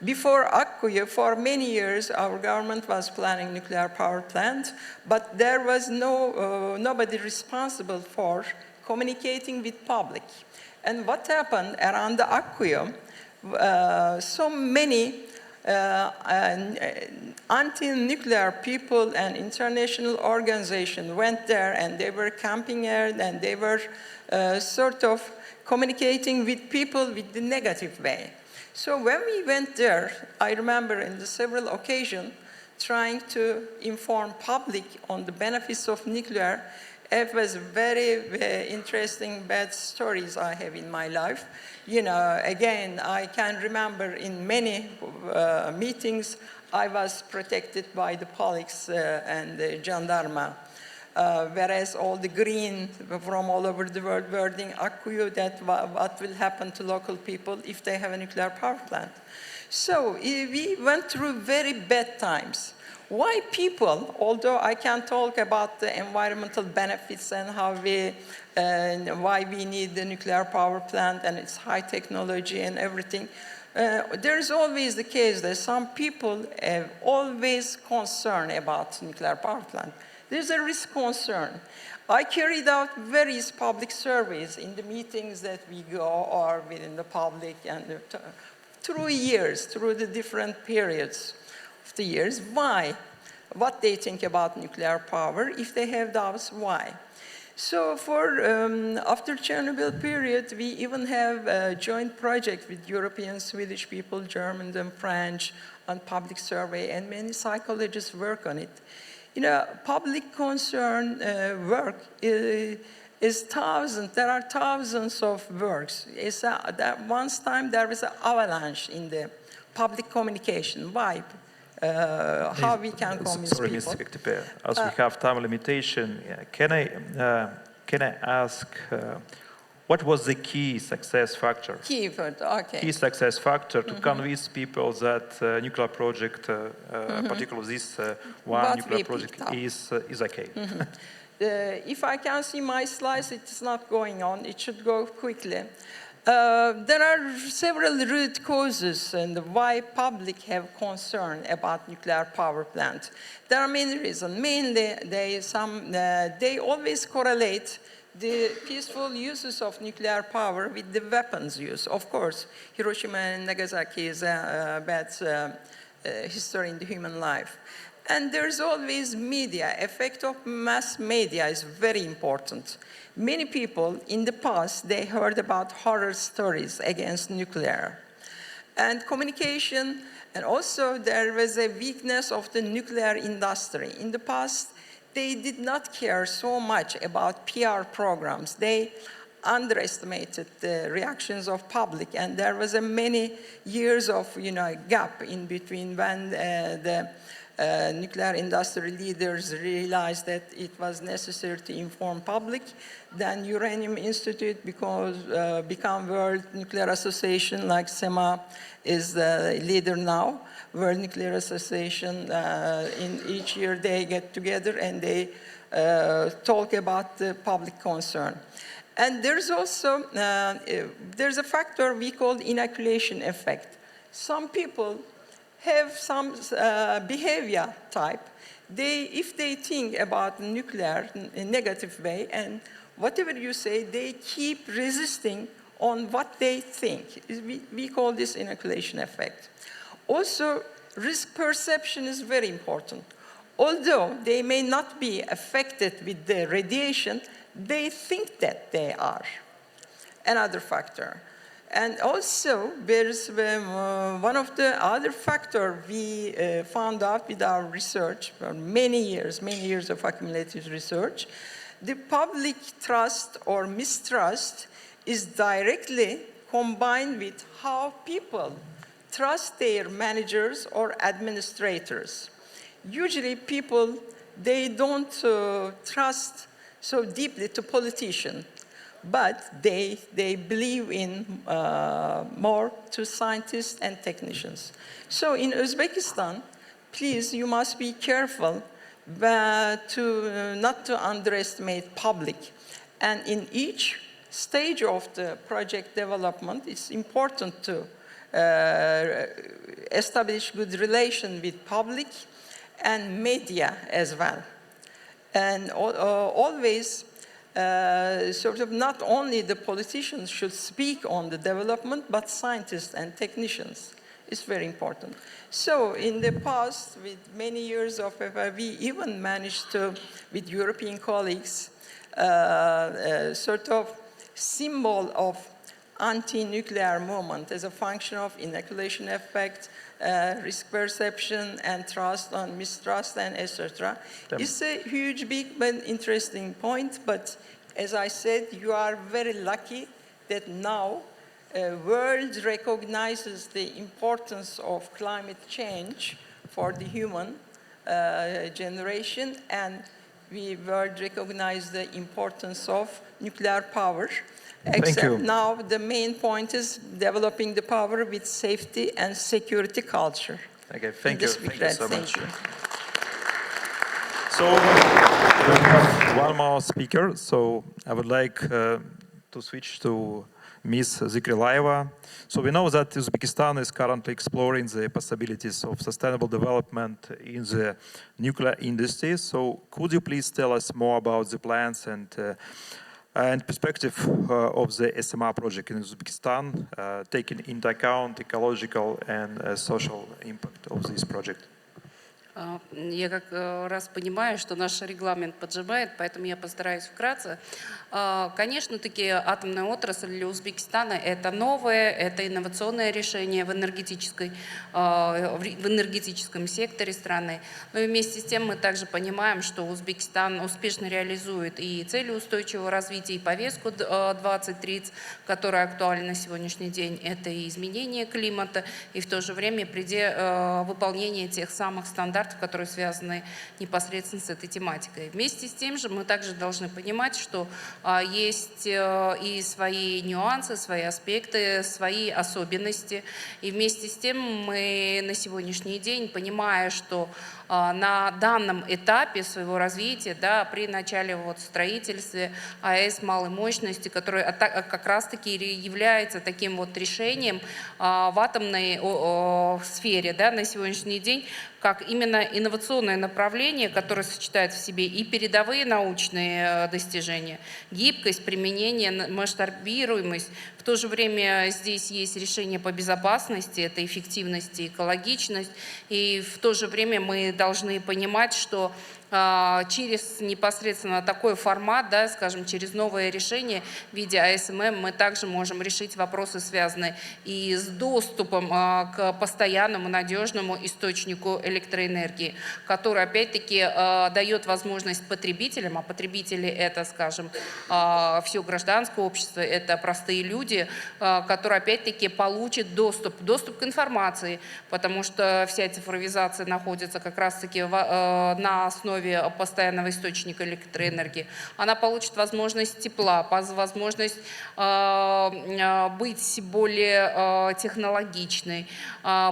before Akkuyu, for many years, our government was planning nuclear power plant, but there was nobody responsible for communicating with public. And what happened around the Akkuyu, so many anti-nuclear people and international organizations went there and they were camping there and they were sort of communicating with people with the negative way. So when we went there, I remember in the several occasions trying to inform public on the benefits of nuclear. It was very interesting bad stories I have in my life. You know, again, I can remember in many meetings I was protected by the police and the gendarme. Whereas all the green from all over the world wording Akkuyu that what will happen to local people if they have a nuclear power plant. So we went through very bad times. Why people, although I can talk about the environmental benefits and how why we need the nuclear power plant and its high technology and everything, there's always the case that some people have always concern about nuclear power plant. There's a risk concern. I carried out various public surveys in the meetings that we go or within the public and through years, through the different periods of the years. Why? What they think about nuclear power. If they have doubts, why? So for after Chernobyl period, we even have a joint project with European, Swedish people, German and French on public survey, and many psychologists work on it. You know, public concern work is thousands. There are thousands of works. That once time there was an avalanche in the public communication. Why? How we can convince Sorry, people? Mr. Kektepe, as we have time limitation, can I ask what was the key success factor? Okay. Key success factor to convince people that nuclear project, particularly this one nuclear project, is okay. If I can see my slides, it's not going on. It should go quickly. There are several root causes and why public have concern about nuclear power plant. There are many reasons. Mainly, they always correlate the peaceful uses of nuclear power with the weapons use. Of course, Hiroshima and Nagasaki is a bad history in the human life. And there's always media. Effect of mass media is very important. Many people in the past, they heard about horror stories against nuclear. And communication, and also there was a weakness of the nuclear industry. In the past, they did not care so much about PR programs. They underestimated the reactions of public, and there was a many years of gap in between when the nuclear industry leaders realized that it was necessary to inform public. Then Uranium Institute become World Nuclear Association, like SEMA is the leader now. World Nuclear Association, in each year they get together and they talk about the public concern. And there's also, there's a factor we call inoculation effect. Some people have some behavior type. If they think about nuclear in a negative way, and whatever you say, they keep resisting on what they think. We call this inoculation effect. Also, risk perception is very important. Although they may not be affected with the radiation, they think that they are. Another factor. And also, there's one of the other factors we found out with our research for many years of accumulated research. The public trust or mistrust is directly combined with how people trust their managers or administrators. Usually people, they don't trust so deeply to politicians, but they believe in more to scientists and technicians. So in Uzbekistan, please, you must be careful not to underestimate public. And in each stage of the project development, it's important to establish good relation with public and media as well. And always, sort of not only the politicians should speak on the development, but scientists and technicians. It's very important. So in the past, with many years of we even managed to, with European colleagues, sort of symbol of anti-nuclear movement as a function of inoculation effect, risk perception, and trust and mistrust, and etc. It's a huge, big, but interesting point. But as I said, you are very lucky that now world recognizes the importance of climate change for the human generation, and we world recognize the importance of nuclear power. Except now the main point is developing the power with safety and security culture. Okay, thank you so much. So we have one more speaker. So I would like to switch to Ms. Zikrilayeva. So we know that Uzbekistan is currently exploring the possibilities of sustainable development in the nuclear industry. So could you please tell us more about the plans and perspective of the SMR project in Uzbekistan, taking into account ecological and social impact of this project? Я как раз понимаю, что наш регламент поджимает, поэтому я постараюсь вкратце. Конечно, таки атомная отрасль для Узбекистана – это новое, это инновационное решение в энергетическом секторе страны. Но и вместе с тем мы также понимаем, что Узбекистан успешно реализует и цели устойчивого развития, и повестку 2030, которая актуальна на сегодняшний день. Это и изменение климата, и в то же время выполнение тех самых стандартов, которые связаны непосредственно с этой тематикой. Вместе с тем же мы также должны понимать, что есть и свои нюансы, свои аспекты, свои особенности. И вместе с тем мы на сегодняшний день, понимая, что на данном этапе своего развития, да, при начале строительства АЭС малой мощности, который как раз-таки является таким решением в атомной сфере, да, на сегодняшний день, как именно инновационное направление, которое сочетает в себе и передовые научные достижения, гибкость, применение, масштабируемость. В то же время здесь есть решение по безопасности, это эффективность и экологичность. И в то же время мы должны понимать, что через непосредственно такой формат, да, скажем, через новое решение в виде АСММ мы также можем решить вопросы, связанные и с доступом к постоянному надежному источнику электроэнергии, который опять-таки дает возможность потребителям, а потребители это, скажем, все гражданское общество, это простые люди, которые опять-таки получат доступ к информации, потому что вся цифровизация находится как раз-таки на основе постоянного источника электроэнергии. Она получит возможность тепла, возможность быть более технологичной,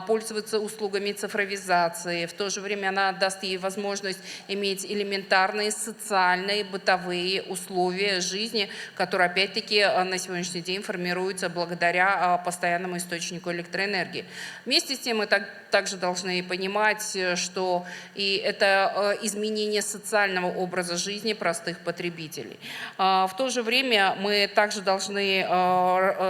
пользоваться услугами цифровизации. В то же время она даст ей возможность иметь элементарные социальные, бытовые условия жизни, которые опять-таки на сегодняшний день формируются благодаря постоянному источнику электроэнергии. Вместе с тем мы также должны понимать, что и это изменение изменения социального образа жизни простых потребителей. В то же время мы также должны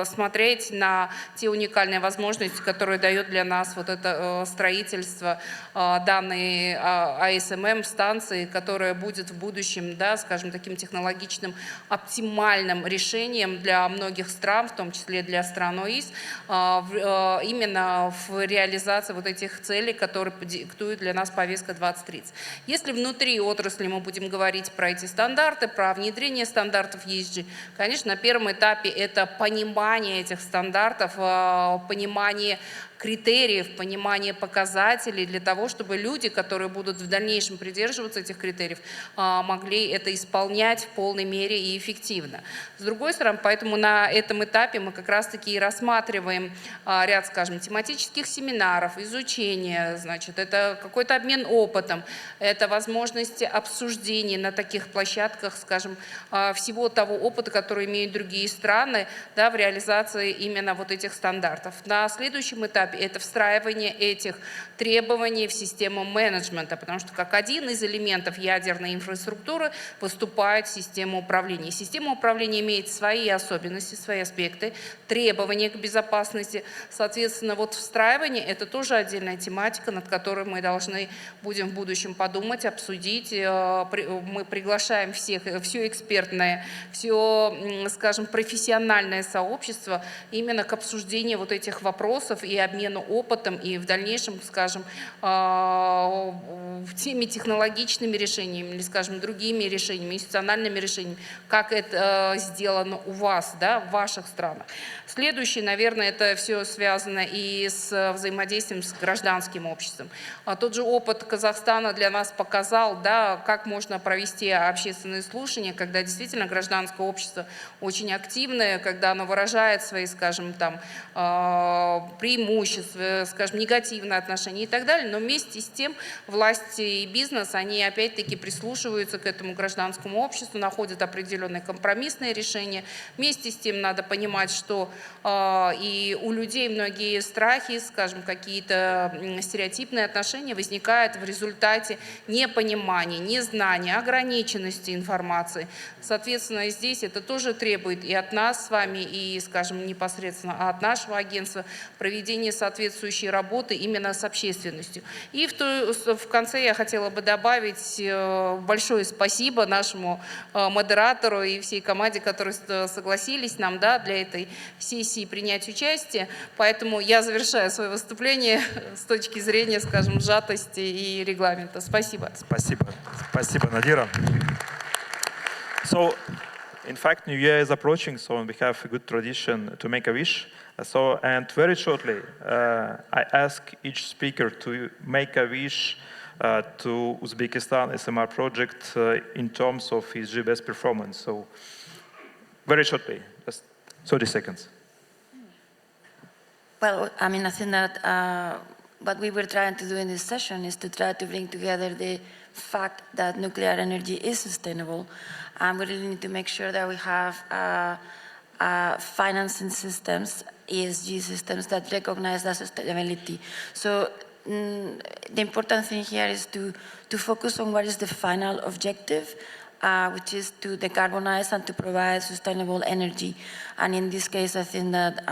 смотреть на те уникальные возможности, которые дает для нас вот это строительство данной АСММ станции, которая будет в будущем, да, скажем, таким технологичным оптимальным решением для многих стран, в том числе для стран ОИС, именно в реализации вот этих целей, которые диктует для нас повестка 2030. Если внутри отрасли мы будем говорить про эти стандарты, про внедрение стандартов ESG, конечно, на первом этапе это понимание этих стандартов, понимание критериев, понимание показателей для того, чтобы люди, которые будут в дальнейшем придерживаться этих критериев, могли это исполнять в полной мере и эффективно. С другой стороны, поэтому на этом этапе мы как раз-таки и рассматриваем ряд, скажем, тематических семинаров, изучения, значит, это какой-то обмен опытом, это возможность обсуждений на таких площадках, скажем, всего того опыта, который имеют другие страны, да, в реализации именно вот этих стандартов. На следующем этапе это встраивание этих требований в систему менеджмента, потому что как один из элементов ядерной инфраструктуры выступает система управления. Система управления имеет свои особенности, свои аспекты, требования к безопасности. Соответственно, вот встраивание – это тоже отдельная тематика, над которой мы должны будем в будущем подумать, обсудить. Мы приглашаем всех, все экспертное, все, скажем, профессиональное сообщество именно к обсуждению вот этих вопросов и обмену опытом, и в дальнейшем, скажем, теми технологичными решениями или, скажем, другими решениями, институциональными решениями, как это сделано у вас, да, в ваших странах. Следующее, наверное, это все связано и с взаимодействием с гражданским обществом. Тот же опыт Казахстана для нас показал, да, как можно провести общественные слушания, когда действительно гражданское общество очень активное, когда оно выражает свои, скажем, там, преимущества, скажем, негативное отношение и так далее, но вместе с тем власти и бизнес, они опять-таки прислушиваются к этому гражданскому обществу, находят определенные компромиссные решения. Вместе с тем надо понимать, что и у людей многие страхи, скажем, какие-то стереотипные отношения возникают в результате непонимания, незнания, ограниченности информации. Соответственно, здесь это тоже требует и от нас с вами, и, скажем, непосредственно от нашего агентства проведения соответствующей работы именно с общественностью. И в конце я хотела бы добавить большое спасибо нашему модератору и всей команде, которые согласились нам, да, для этой сессии принять участие. Поэтому я завершаю свое выступление с точки зрения, скажем, сжатости и регламента. Спасибо. Спасибо. Спасибо, Надира. So, in fact, New Year is approaching, so we have a good tradition to make a wish. So, and very shortly, I ask each speaker to make a wish to Uzbekistan SMR project in terms of ESG best performance. So, very shortly, just 30 seconds. Well, I mean, I think that what we were trying to do in this session is to try to bring together the fact that nuclear energy is sustainable, and we really need to make sure that we have financing systems, ESG systems that recognize that sustainability. So the important thing here is to focus on what is the final objective, which is to decarbonize and to provide sustainable energy. And in this case, I think that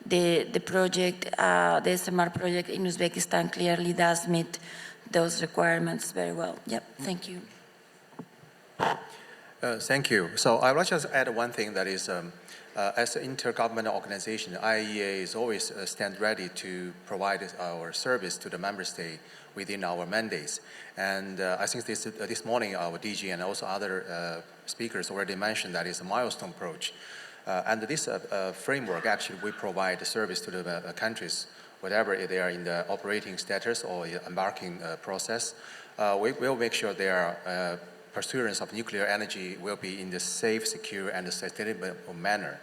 the project, the SMR project in Uzbekistan clearly does meet those requirements very well. Yep, thank you. Thank you. So I will just add one thing, that is, as an intergovernmental organization, IAEA is always stand ready to provide our service to the member state within our mandates. And I think this morning our DG and also other speakers already mentioned that it's a milestone approach. And this framework, actually, we provide the service to the countries, whatever they are in the operating status or embarking process. We will make sure their pursuance of nuclear energy will be in the safe, secure, and sustainable manner.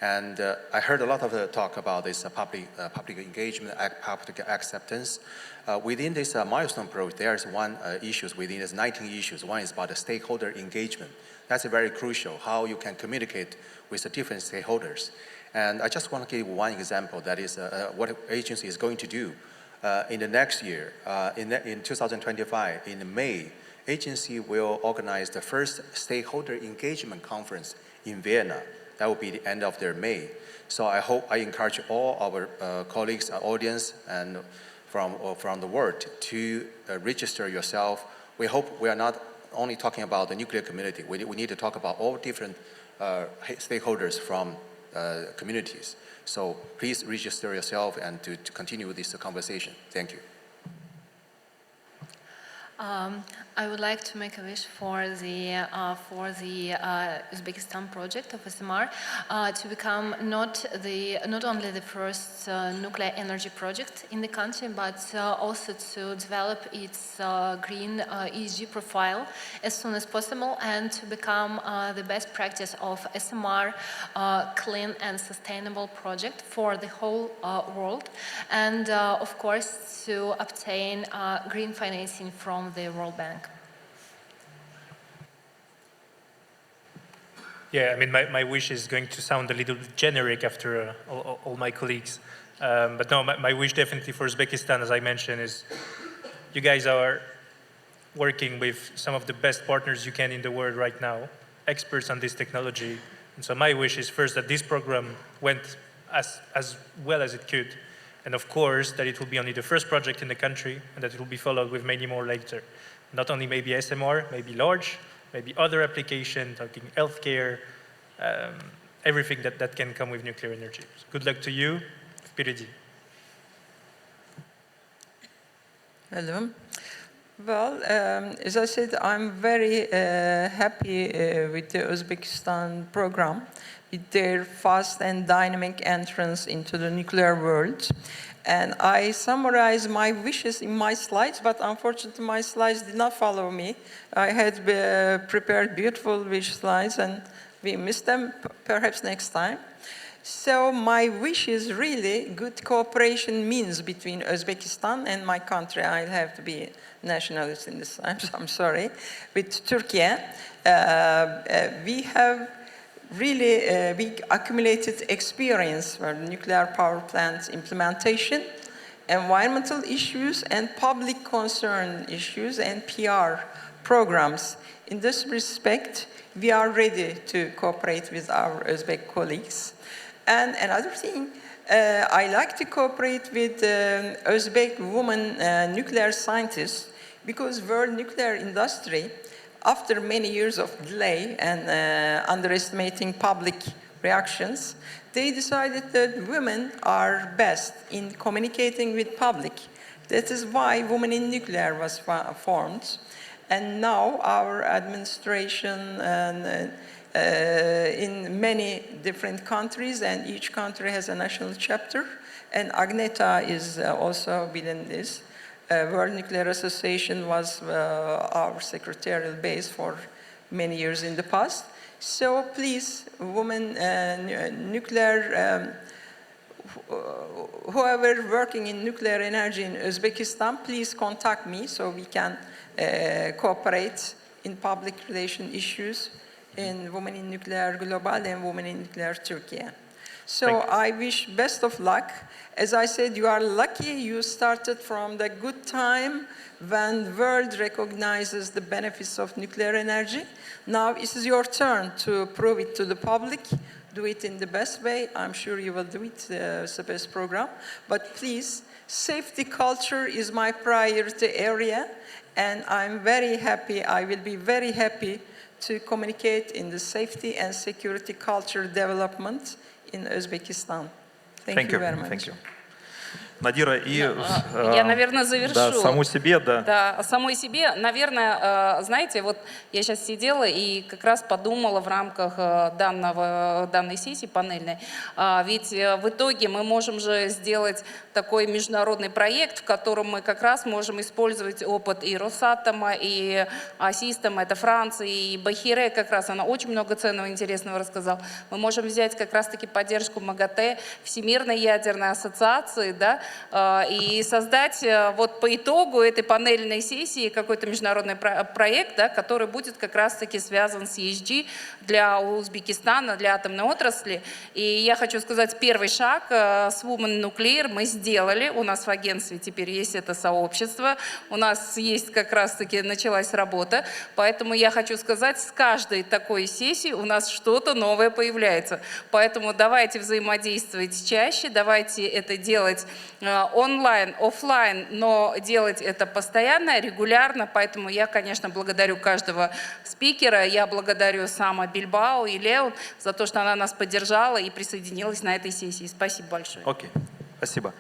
And I heard a lot of talk about this public engagement, public acceptance. Within this milestone approach, there is one issue within these 19 issues. One is about the stakeholder engagement. That's very crucial, how you can communicate with the different stakeholders. And I just want to give one example, that is what agency is going to do. in the next year, in 2025, in May, agency will organize the first stakeholder engagement conference in Vienna. That will be the end of their May. So I encourage all our colleagues, our audience, and from the world to register yourself. We hope we are not only talking about the nuclear community. We need to talk about all different stakeholders from communities. So please register yourself and to continue this conversation. Thank you. I would like to make a wish for the Uzbekistan project of SMR to become not only the first nuclear energy project in the country, but also to develop its green ESG profile as soon as possible, and to become the best practice of SMR clean and sustainable project for the whole world, and of course to obtain green financing from the World Bank. Yeah, I mean, my wish is going to sound a little generic after all my colleagues. But no, my wish definitely for Uzbekistan, as I mentioned, is you guys are working with some of the best partners you can in the world right now, experts on this technology. And so my wish is first that this program went as well as it could. And of course, that it will be only the first project in the country, and that it will be followed with many more later. Not only maybe SMR, maybe large, maybe other applications, talking healthcare, everything that can come with nuclear energy. So good luck to you. Впереди. Hello. Well, as I said, I'm very happy with the Uzbekistan program, with their fast and dynamic entrance into the nuclear world. And I summarize my wishes in my slides, but unfortunately my slides did not follow me. I had prepared beautiful wish slides and we missed them, perhaps next time. So my wish is really good cooperation means between Uzbekistan and my country. I'll have to be nationalist in this time, so I'm sorry. With Turkey, we have really we accumulated experience for nuclear power plant implementation, environmental issues, and public concern issues, and PR programs. In this respect, we are ready to cooperate with our Uzbek colleagues. And another thing, I like to cooperate with Uzbek women nuclear scientists, because world nuclear industry, after many years of delay and underestimating public reactions, they decided that women are best in communicating with public. That is why Women in Nuclear was formed. And now our administration in many different countries, and each country has a national chapter, and Agneta is also within this. World Nuclear Association was our secretarial base for many years in the past. So please, women nuclear, whoever working in nuclear energy in Uzbekistan, please contact me so we can cooperate in public relation issues in Women in Nuclear Global and Women in Nuclear Turkey. So I wish best of luck. As I said, you are lucky you started from the good time when the world recognizes the benefits of nuclear energy. Now it is your turn to prove it to the public. Do it in the best way. I'm sure you will do it, it's the best program. But please, safety culture is my priority area, and I'm very happy, I will be very happy to communicate in the safety and security culture development in Uzbekistan. Thank you very much. Thank you. Надира, и я, наверное, завершу. Да, саму себе, да. Да, самой себе. Наверное, знаете, вот я сейчас сидела и как раз подумала в рамках данной сессии панельной, ведь в итоге мы можем же сделать такой международный проект, в котором мы как раз можем использовать опыт и Росатома, и Асистома, это Франция, и Бахире как раз, она очень много ценного, интересного рассказала. Мы можем взять как раз-таки поддержку МАГАТЭ, Всемирной ядерной ассоциации, да, и создать вот по итогу этой панельной сессии какой-то международный проект, да, который будет как раз-таки связан с ESG для Узбекистана, для атомной отрасли. И я хочу сказать, первый шаг с Women Nuclear мы сделали. У нас в агентстве теперь есть это сообщество, у нас есть как раз-таки началась работа. Поэтому я хочу сказать, с каждой такой сессии у нас что-то новое появляется. Поэтому давайте взаимодействовать чаще, давайте это делать онлайн, офлайн, но делать это постоянно, регулярно. Поэтому я, конечно, благодарю каждого спикера, я благодарю Сама Бильбао и Лео за то, что она нас поддержала и присоединилась на этой сессии. Спасибо большое. Окей, спасибо.